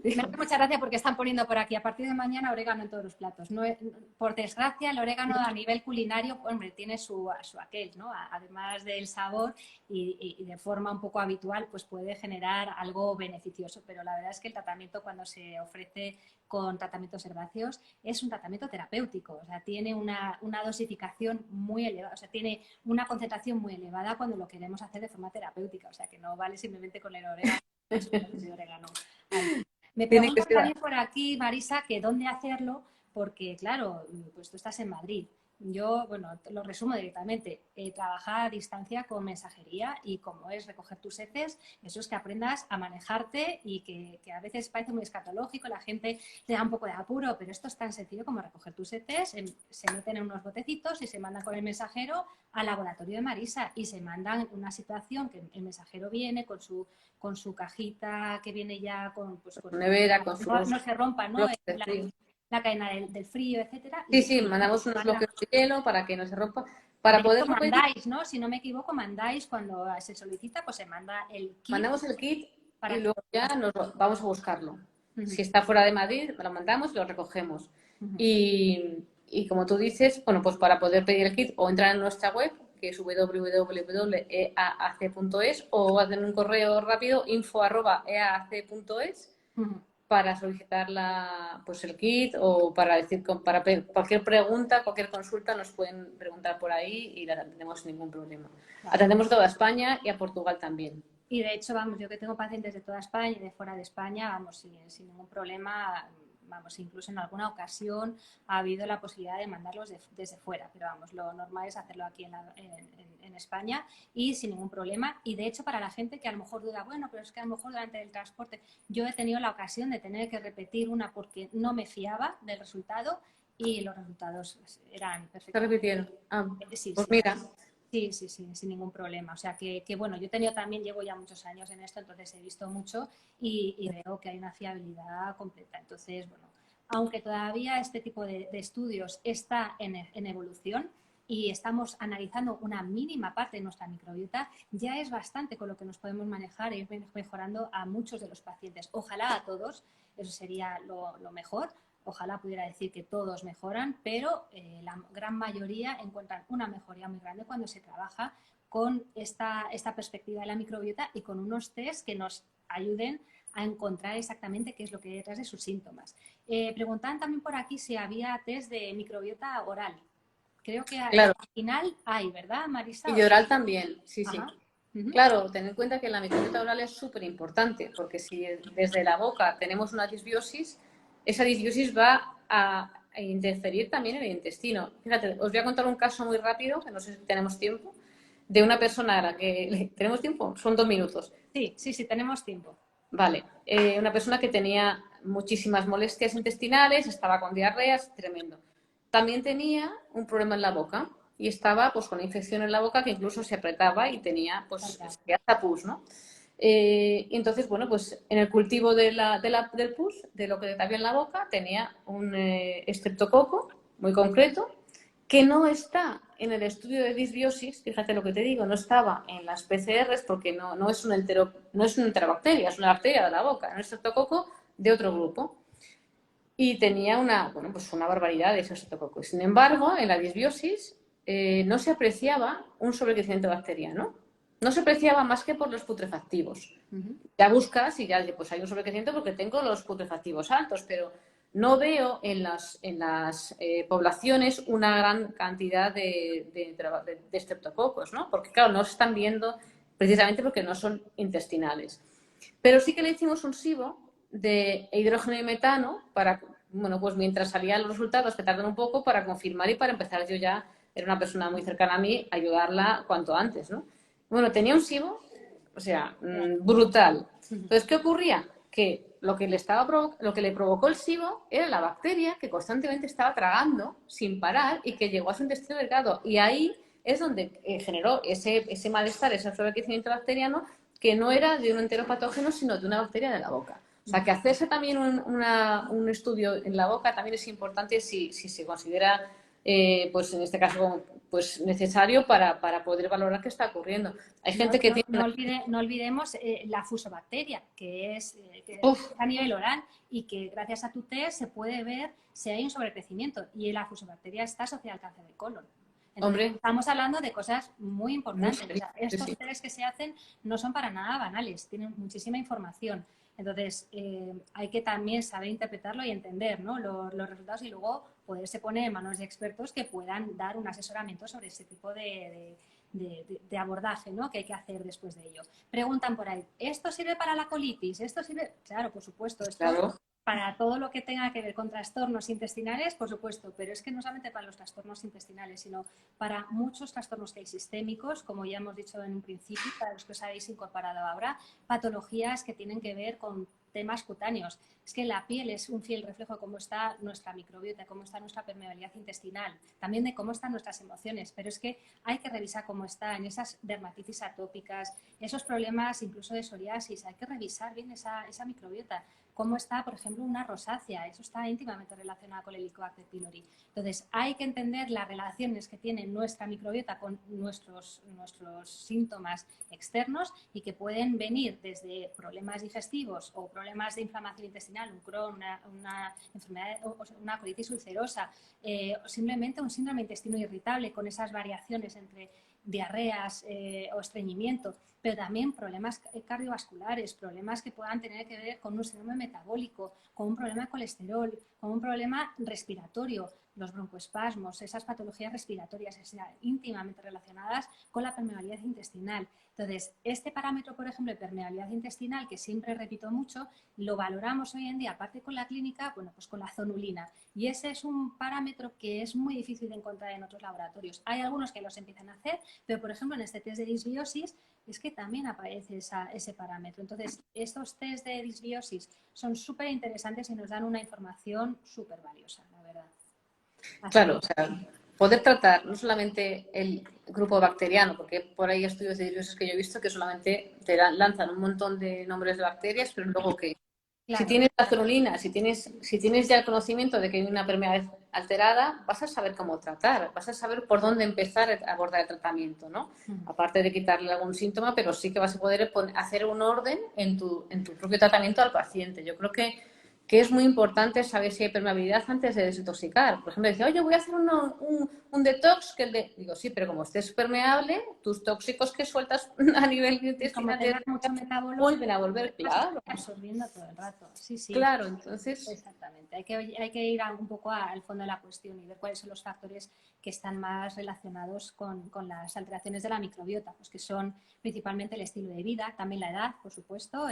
Me hace mucha gracia porque están poniendo por aquí, a partir de mañana, orégano en todos los platos. No, por desgracia, el orégano a nivel culinario, hombre, tiene su aquel, ¿no? Además del sabor y de forma un poco habitual, pues puede generar algo beneficioso. Pero la verdad es que el tratamiento, cuando se ofrece con tratamientos herbáceos, es un tratamiento terapéutico. O sea, tiene una dosificación muy elevada, o sea, tiene una concentración muy elevada cuando lo queremos hacer de forma terapéutica. O sea, que no vale simplemente con el orégano. Me Tiene que preguntan ser. también por aquí, Marisa, que dónde hacerlo, porque claro, pues tú estás en Madrid Yo, bueno, lo resumo directamente. Trabajar a distancia con mensajería y como es recoger tus heces, eso es que aprendas a manejarte y que a veces parece muy escatológico, la gente te da un poco de apuro, pero esto es tan sencillo como recoger tus heces, se meten en unos botecitos y se mandan con el mensajero al laboratorio de Marisa y se mandan una situación que el mensajero viene con su cajita que viene ya con Nevera, con no, sus no se rompa, ¿no? bloques de frío. La cadena del frío, etcétera, Sí, y sí, mandamos unos manda. bloques de hielo para que no se rompa, De para hecho, poderlo pedir. mandáis, ¿no? Si no me equivoco, mandáis cuando se solicita, pues se manda el kit Mandamos el kit y para que... luego ya vamos a buscarlo. Ujú, Si está fuera de Madrid, lo mandamos y lo recogemos. ujú, Y como tú dices, bueno, pues para poder pedir el kit o entrar en nuestra web, que es www.eaac.es, o hacer un correo rápido info@eaac.es ujú. para solicitar pues el kit o para decir para cualquier pregunta, cualquier consulta nos pueden preguntar por ahí y la atendemos sin ningún problema. Vale. Atendemos a toda España y a Portugal también. Y de hecho, vamos, yo que tengo pacientes de toda España y de fuera de España, vamos, sin ningún problema, vamos, incluso en alguna ocasión ha habido la posibilidad de mandarlos desde fuera, pero vamos, lo normal es hacerlo aquí en España y sin ningún problema. Y de hecho, para la gente que a lo mejor duda, bueno, pero es que a lo mejor durante el transporte yo he tenido la ocasión de tener que repetir una porque no me fiaba del resultado y los resultados eran ¿Se perfectos. repitieron? Ah, Sí, pues sí, mira, sí, sí, sí, sin ningún problema. O sea que bueno, yo he tenido también, llevo ya muchos años en esto, entonces he visto mucho y veo que hay una fiabilidad completa. Entonces, bueno, aunque todavía este tipo de estudios está en evolución y estamos analizando una mínima parte de nuestra microbiota, ya es bastante con lo que nos podemos manejar e ir mejorando a muchos de los pacientes. Ojalá a todos, eso sería lo mejor. Ojalá pudiera decir que todos mejoran, pero la gran mayoría encuentran una mejoría muy grande cuando se trabaja con esta perspectiva de la microbiota y con unos test que nos ayuden a encontrar exactamente qué es lo que hay detrás de sus síntomas. Preguntaban también por aquí si había test de microbiota oral. Creo que al claro, final hay, ¿verdad, Marisa? y de oral también, sí, sí. Ajá. Uh-huh. Claro, ten en cuenta que la microbiota oral es súper importante, porque si desde la boca tenemos una disbiosis, esa disbiosis va a interferir también en el intestino. Fíjate, os voy a contar un caso muy rápido, que no sé si tenemos tiempo, de una persona a la que... ¿Tenemos tiempo? Son 2 minutos. Sí, sí, sí, tenemos tiempo. Vale, una persona que tenía muchísimas molestias intestinales, estaba con diarreas, tremendo. También tenía un problema en la boca y estaba pues con infección en la boca que incluso se apretaba y tenía pues hasta pus, ¿no? Y entonces, bueno, pues en el cultivo del pus, de lo que había en la boca, tenía un estreptococo muy concreto que no está en el estudio de disbiosis, fíjate lo que te digo, no estaba en las PCRs porque no es no es una enterobacteria, es una bacteria de la boca, un estreptococo de otro grupo. Y tenía pues una barbaridad de esos estreptococos. Sin embargo, en la disbiosis no se apreciaba un sobrecrecimiento bacteriano. No se apreciaba más que por los putrefactivos. Uh-huh. Ya buscas y ya pues hay un sobrecrecimiento porque tengo los putrefactivos altos, pero no veo en las poblaciones una gran cantidad de estreptococos, ¿no? Porque, claro, no se están viendo precisamente porque no son intestinales. Pero sí que le hicimos un SIBO de hidrógeno y metano para, bueno, pues mientras salían los resultados, que tardan un poco, para confirmar y para empezar yo ya, era una persona muy cercana a mí, ayudarla cuanto antes, ¿no? Bueno, tenía un SIBO, o sea, brutal. Entonces, ¿qué ocurría? Que lo que le provocó el SIBO era la bacteria que constantemente estaba tragando sin parar y que llegó a su intestino delgado. Y ahí es donde generó ese malestar, ese sobrecrecimiento bacteriano que no era de un enteropatógeno, sino de una bacteria de la boca. O sea, que hacerse también un estudio en la boca también es importante si se considera, pues en este caso, pues necesario para poder valorar qué está ocurriendo. Hay gente que tiene... No olvidemos la fusobacteria, que es Uf, a nivel oral y que gracias a tu test se puede ver si hay un sobrecrecimiento y la fusobacteria está asociada al cáncer de colon. Entonces, hombre, estamos hablando de cosas muy muy importantes. O serio, sea, sí, estos sí. test que se hacen no son para nada banales, tienen muchísima información. Entonces, hay que también saber interpretarlo y entender, ¿no?, los resultados y luego poderse poner en manos de expertos que puedan dar un asesoramiento sobre ese tipo de abordaje, ¿no?, que hay que hacer después de ello. Preguntan por ahí, ¿esto sirve para la colitis? ¿Esto sirve? Claro, por supuesto, esto Claro, para todo lo que tenga que ver con trastornos intestinales, por supuesto, pero es que no solamente para los trastornos intestinales, sino para muchos trastornos que hay sistémicos, como ya hemos dicho en un principio, para los que os habéis incorporado ahora, patologías que tienen que ver con temas cutáneos. Es que la piel es un fiel reflejo de cómo está nuestra microbiota, cómo está nuestra permeabilidad intestinal, también de cómo están nuestras emociones, pero es que hay que revisar cómo está en esas dermatitis atópicas, esos problemas incluso de psoriasis, hay que revisar bien esa microbiota. Cómo está, por ejemplo, una rosácea, eso está íntimamente relacionado con el Helicobacter pylori. Entonces, hay que entender las relaciones que tiene nuestra microbiota con nuestros síntomas externos y que pueden venir desde problemas digestivos o problemas de inflamación intestinal, un Crohn, una enfermedad, una colitis ulcerosa, o simplemente un síndrome de intestino irritable con esas variaciones entre diarreas o estreñimiento, pero también problemas cardiovasculares, problemas que puedan tener que ver con un síndrome metabólico, con un problema de colesterol, con un problema respiratorio, los broncoespasmos, esas patologías respiratorias están íntimamente relacionadas con la permeabilidad intestinal. Entonces, este parámetro, por ejemplo, de permeabilidad intestinal, que siempre repito mucho, lo valoramos hoy en día, aparte con la clínica, bueno, pues con la zonulina. Y ese es un parámetro que es muy difícil de encontrar en otros laboratorios. Hay algunos que los empiezan a hacer, pero, por ejemplo, en este test de disbiosis es que también aparece ese parámetro. Entonces, estos test de disbiosis son súper interesantes y nos dan una información súper valiosa, la verdad. Claro, o sea, poder tratar no solamente el grupo bacteriano, porque por ahí hay estudios de disbiosis que yo he visto que solamente te lanzan un montón de nombres de bacterias, pero luego que Claro. si tienes la zonulina, si tienes ya el conocimiento de que hay una permeabilidad alterada, vas a saber cómo tratar, vas a saber por dónde empezar a abordar el tratamiento, ¿no? Aparte de quitarle algún síntoma, pero sí que vas a poder hacer un orden en tu propio tratamiento al paciente. Yo creo que es muy importante saber si hay permeabilidad antes de desintoxicar. Por ejemplo, dice, oye, voy a hacer un detox. Digo, sí, pero como estés permeable, tus tóxicos que sueltas a nivel intestinal mucho metabolo, vuelven a volver, claro. Absorbiendo todo el rato. Sí, sí. Claro, entonces... Exactamente. Hay que ir un poco al fondo de la cuestión y ver cuáles son los factores que están más relacionados con las alteraciones de la microbiota, pues que son principalmente el estilo de vida, también la edad, por supuesto,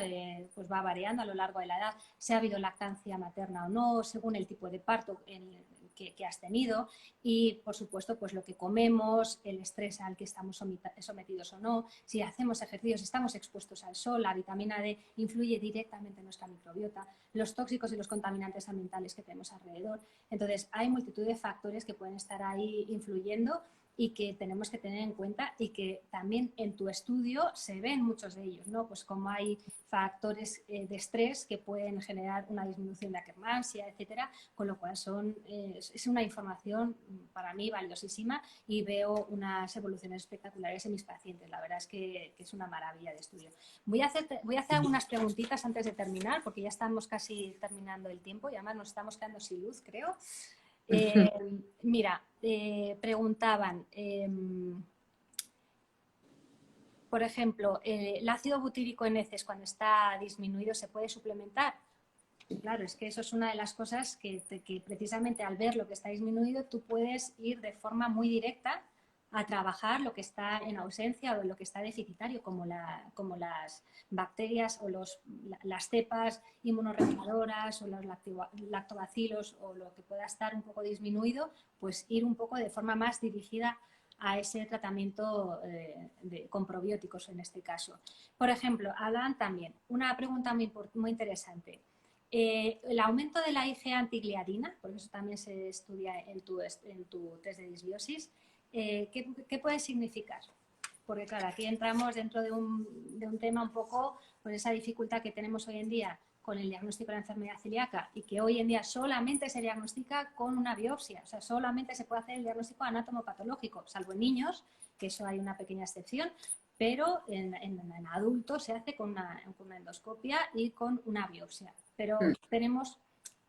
pues va variando a lo largo de la edad, si ha habido lactancia materna o no, según el tipo de parto que has tenido y, por supuesto, pues lo que comemos, el estrés al que estamos sometidos o no, si hacemos ejercicios, si estamos expuestos al sol, la vitamina D influye directamente en nuestra microbiota, los tóxicos y los contaminantes ambientales que tenemos alrededor. Entonces, hay multitud de factores que pueden estar ahí influyendo y que tenemos que tener en cuenta y que también en tu estudio se ven muchos de ellos, ¿no? Pues como hay factores de estrés que pueden generar una disminución de Akkermansia, etcétera, con lo cual es una información para mí valiosísima y veo unas evoluciones espectaculares en mis pacientes. La verdad es que es una maravilla de estudio. Voy a hacer algunas preguntitas antes de terminar, porque ya estamos casi terminando el tiempo y además nos estamos quedando sin luz, creo. Mira, preguntaban, por ejemplo, ¿el ácido butírico en heces cuando está disminuido se puede suplementar? Claro, es que eso es una de las cosas que precisamente al ver lo que está disminuido tú puedes ir de forma muy directa a trabajar lo que está en ausencia o lo que está deficitario, como las bacterias o las cepas inmunorreguladoras o los lactobacilos o lo que pueda estar un poco disminuido, pues ir un poco de forma más dirigida a ese tratamiento con probióticos en este caso. Por ejemplo, hablan también, una pregunta muy interesante. El aumento de la IgA antigliadina, por eso también se estudia en tu test de disbiosis, ¿qué puede significar? Porque claro, aquí entramos dentro de un tema un poco con esa dificultad que tenemos hoy en día con el diagnóstico de la enfermedad celíaca y que hoy en día solamente se diagnostica con una biopsia, o sea, solamente se puede hacer el diagnóstico anatomopatológico, salvo en niños, que eso hay una pequeña excepción, pero en adultos se hace con una endoscopia y con una biopsia. Pero tenemos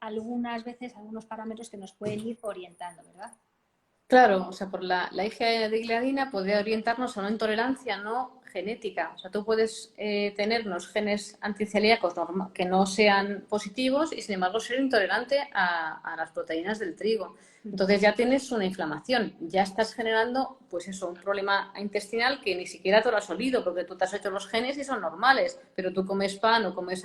algunas veces algunos parámetros que nos pueden ir orientando, ¿verdad? Claro, o sea, por la IgA de gliadina podría orientarnos a una intolerancia no genética. O sea, tú puedes tener unos genes anticelíacos que no sean positivos y, sin embargo, ser intolerante a las proteínas del trigo. Entonces ya tienes una inflamación, ya estás generando, pues eso, un problema intestinal que ni siquiera te lo has olido, porque tú te has hecho los genes y son normales, pero tú comes pan o comes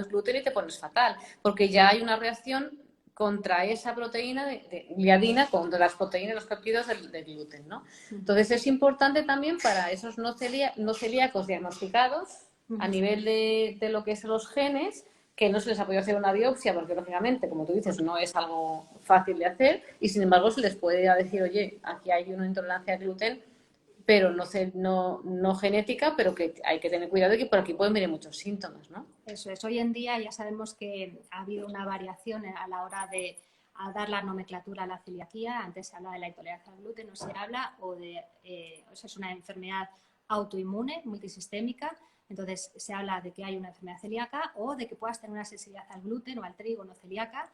gluten y te pones fatal, porque ya hay una reacción contra esa proteína de gliadina, contra las proteínas, los péptidos del gluten, ¿no? Entonces es importante también para esos no celíacos diagnosticados a nivel de lo que son los genes, que no se les ha podido hacer una biopsia porque, lógicamente, como tú dices, no es algo fácil de hacer y, sin embargo, se les puede decir, oye, aquí hay una intolerancia al gluten, pero no genética, pero que hay que tener cuidado y que por aquí pueden venir muchos síntomas, ¿no? Eso es. Hoy en día ya sabemos que ha habido una variación a la hora de dar la nomenclatura a la celiaquía. Antes se habla de la intolerancia al gluten, no se habla, o sea, es una enfermedad autoinmune, multisistémica. Entonces se habla de que hay una enfermedad celíaca o de que puedas tener una sensibilidad al gluten o al trigo no celíaca.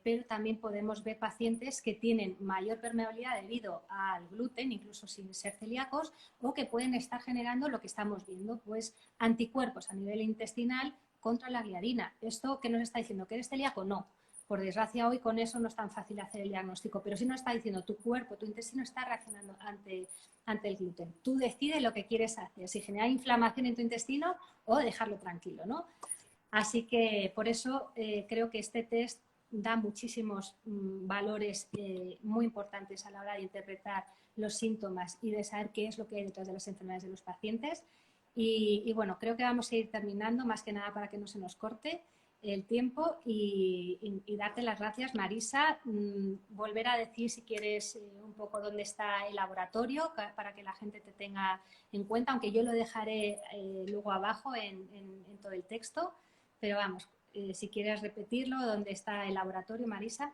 Pero también podemos ver pacientes que tienen mayor permeabilidad debido al gluten, incluso sin ser celíacos, o que pueden estar generando lo que estamos viendo, pues anticuerpos a nivel intestinal contra la gliadina. ¿Esto qué nos está diciendo? ¿Que eres celíaco? No. Por desgracia, hoy con eso no es tan fácil hacer el diagnóstico, pero sí nos está diciendo tu cuerpo, tu intestino está reaccionando ante el gluten. Tú decides lo que quieres hacer, si generar inflamación en tu intestino o dejarlo tranquilo, ¿no? Así que por eso creo que este test da muchísimos valores muy importantes a la hora de interpretar los síntomas y de saber qué es lo que hay detrás de las enfermedades de los pacientes. Y bueno, creo que vamos a ir terminando, más que nada para que no se nos corte el tiempo y darte las gracias, Marisa. Volver a decir, si quieres, un poco dónde está el laboratorio para que la gente te tenga en cuenta, aunque yo lo dejaré luego abajo en todo el texto. Pero vamos, si quieres repetirlo, ¿dónde está el laboratorio, Marisa?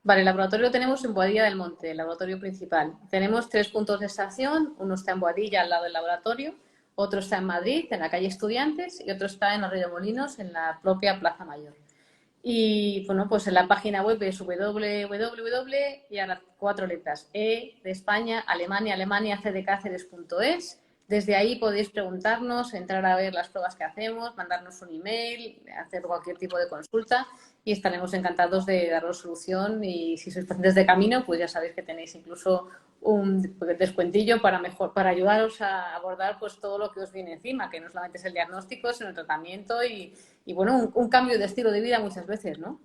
Vale, el laboratorio lo tenemos en Boadilla del Monte, el laboratorio principal. Tenemos 3 puntos de estación, uno está en Boadilla, al lado del laboratorio, otro está en Madrid, en la calle Estudiantes, y otro está en Arroyomolinos, en la propia Plaza Mayor. Y bueno, pues en la página web es www y a las 4 letras E de España, Alemania, C de Cáceres.es. Desde ahí podéis preguntarnos, entrar a ver las pruebas que hacemos, mandarnos un email, hacer cualquier tipo de consulta y estaremos encantados de daros solución. Y si sois pacientes de camino, pues ya sabéis que tenéis incluso un descuentillo para ayudaros a abordar pues todo lo que os viene encima, que no solamente es el diagnóstico, sino el tratamiento y bueno, un cambio de estilo de vida muchas veces, ¿no?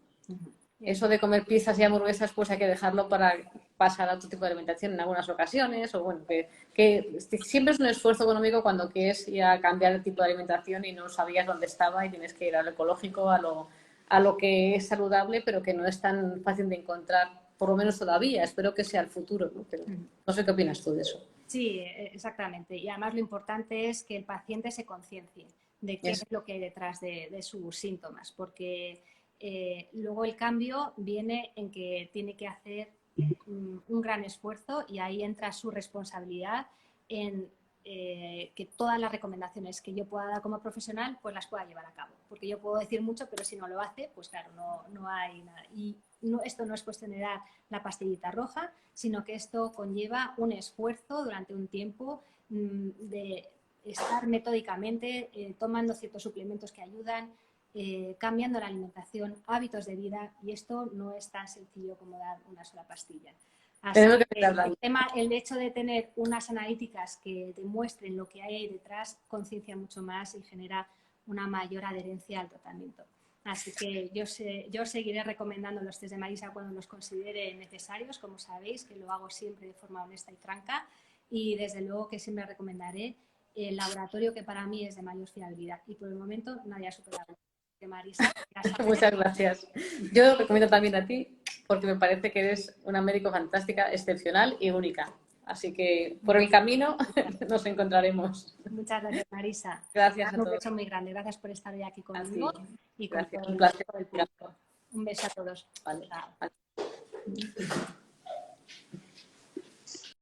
Eso de comer pizzas y hamburguesas, pues hay que dejarlo para pasar a otro tipo de alimentación en algunas ocasiones, o bueno, que siempre es un esfuerzo económico cuando quieres ir a cambiar el tipo de alimentación y no sabías dónde estaba y tienes que ir a lo ecológico, a lo que es saludable, pero que no es tan fácil de encontrar, por lo menos todavía. Espero que sea el futuro, ¿no? Pero no sé qué opinas tú de eso. Sí, exactamente. Y además lo importante es que el paciente se conciencie de qué es lo que hay detrás de sus síntomas, porque luego el cambio viene en que tiene que hacer un gran esfuerzo y ahí entra su responsabilidad en que todas las recomendaciones que yo pueda dar como profesional pues las pueda llevar a cabo, porque yo puedo decir mucho, pero si no lo hace, pues claro, no hay nada. Y esto no es cuestión de dar la pastillita roja, sino que esto conlleva un esfuerzo durante un tiempo de estar metódicamente tomando ciertos suplementos que ayudan, cambiando la alimentación, hábitos de vida, y esto no es tan sencillo como dar una sola pastilla. Así que el hecho de tener unas analíticas que demuestren lo que hay ahí detrás conciencia mucho más y genera una mayor adherencia al tratamiento. Así que yo seguiré recomendando los test de Marisa cuando los considere necesarios, como sabéis, que lo hago siempre de forma honesta y franca, y desde luego que siempre recomendaré el laboratorio que para mí es de mayor fiabilidad. Y por el momento nadie ha superado. Marisa, muchas gracias. Yo lo recomiendo también a ti porque me parece que eres una médico fantástica, excepcional y única. Así que por el camino nos encontraremos. Muchas gracias, Marisa. Gracias a todos. Un beso muy grande. Gracias por estar hoy aquí conmigo y con gracias. todo Un placer. el público. Un beso a todos. Vale. Chao. Vale.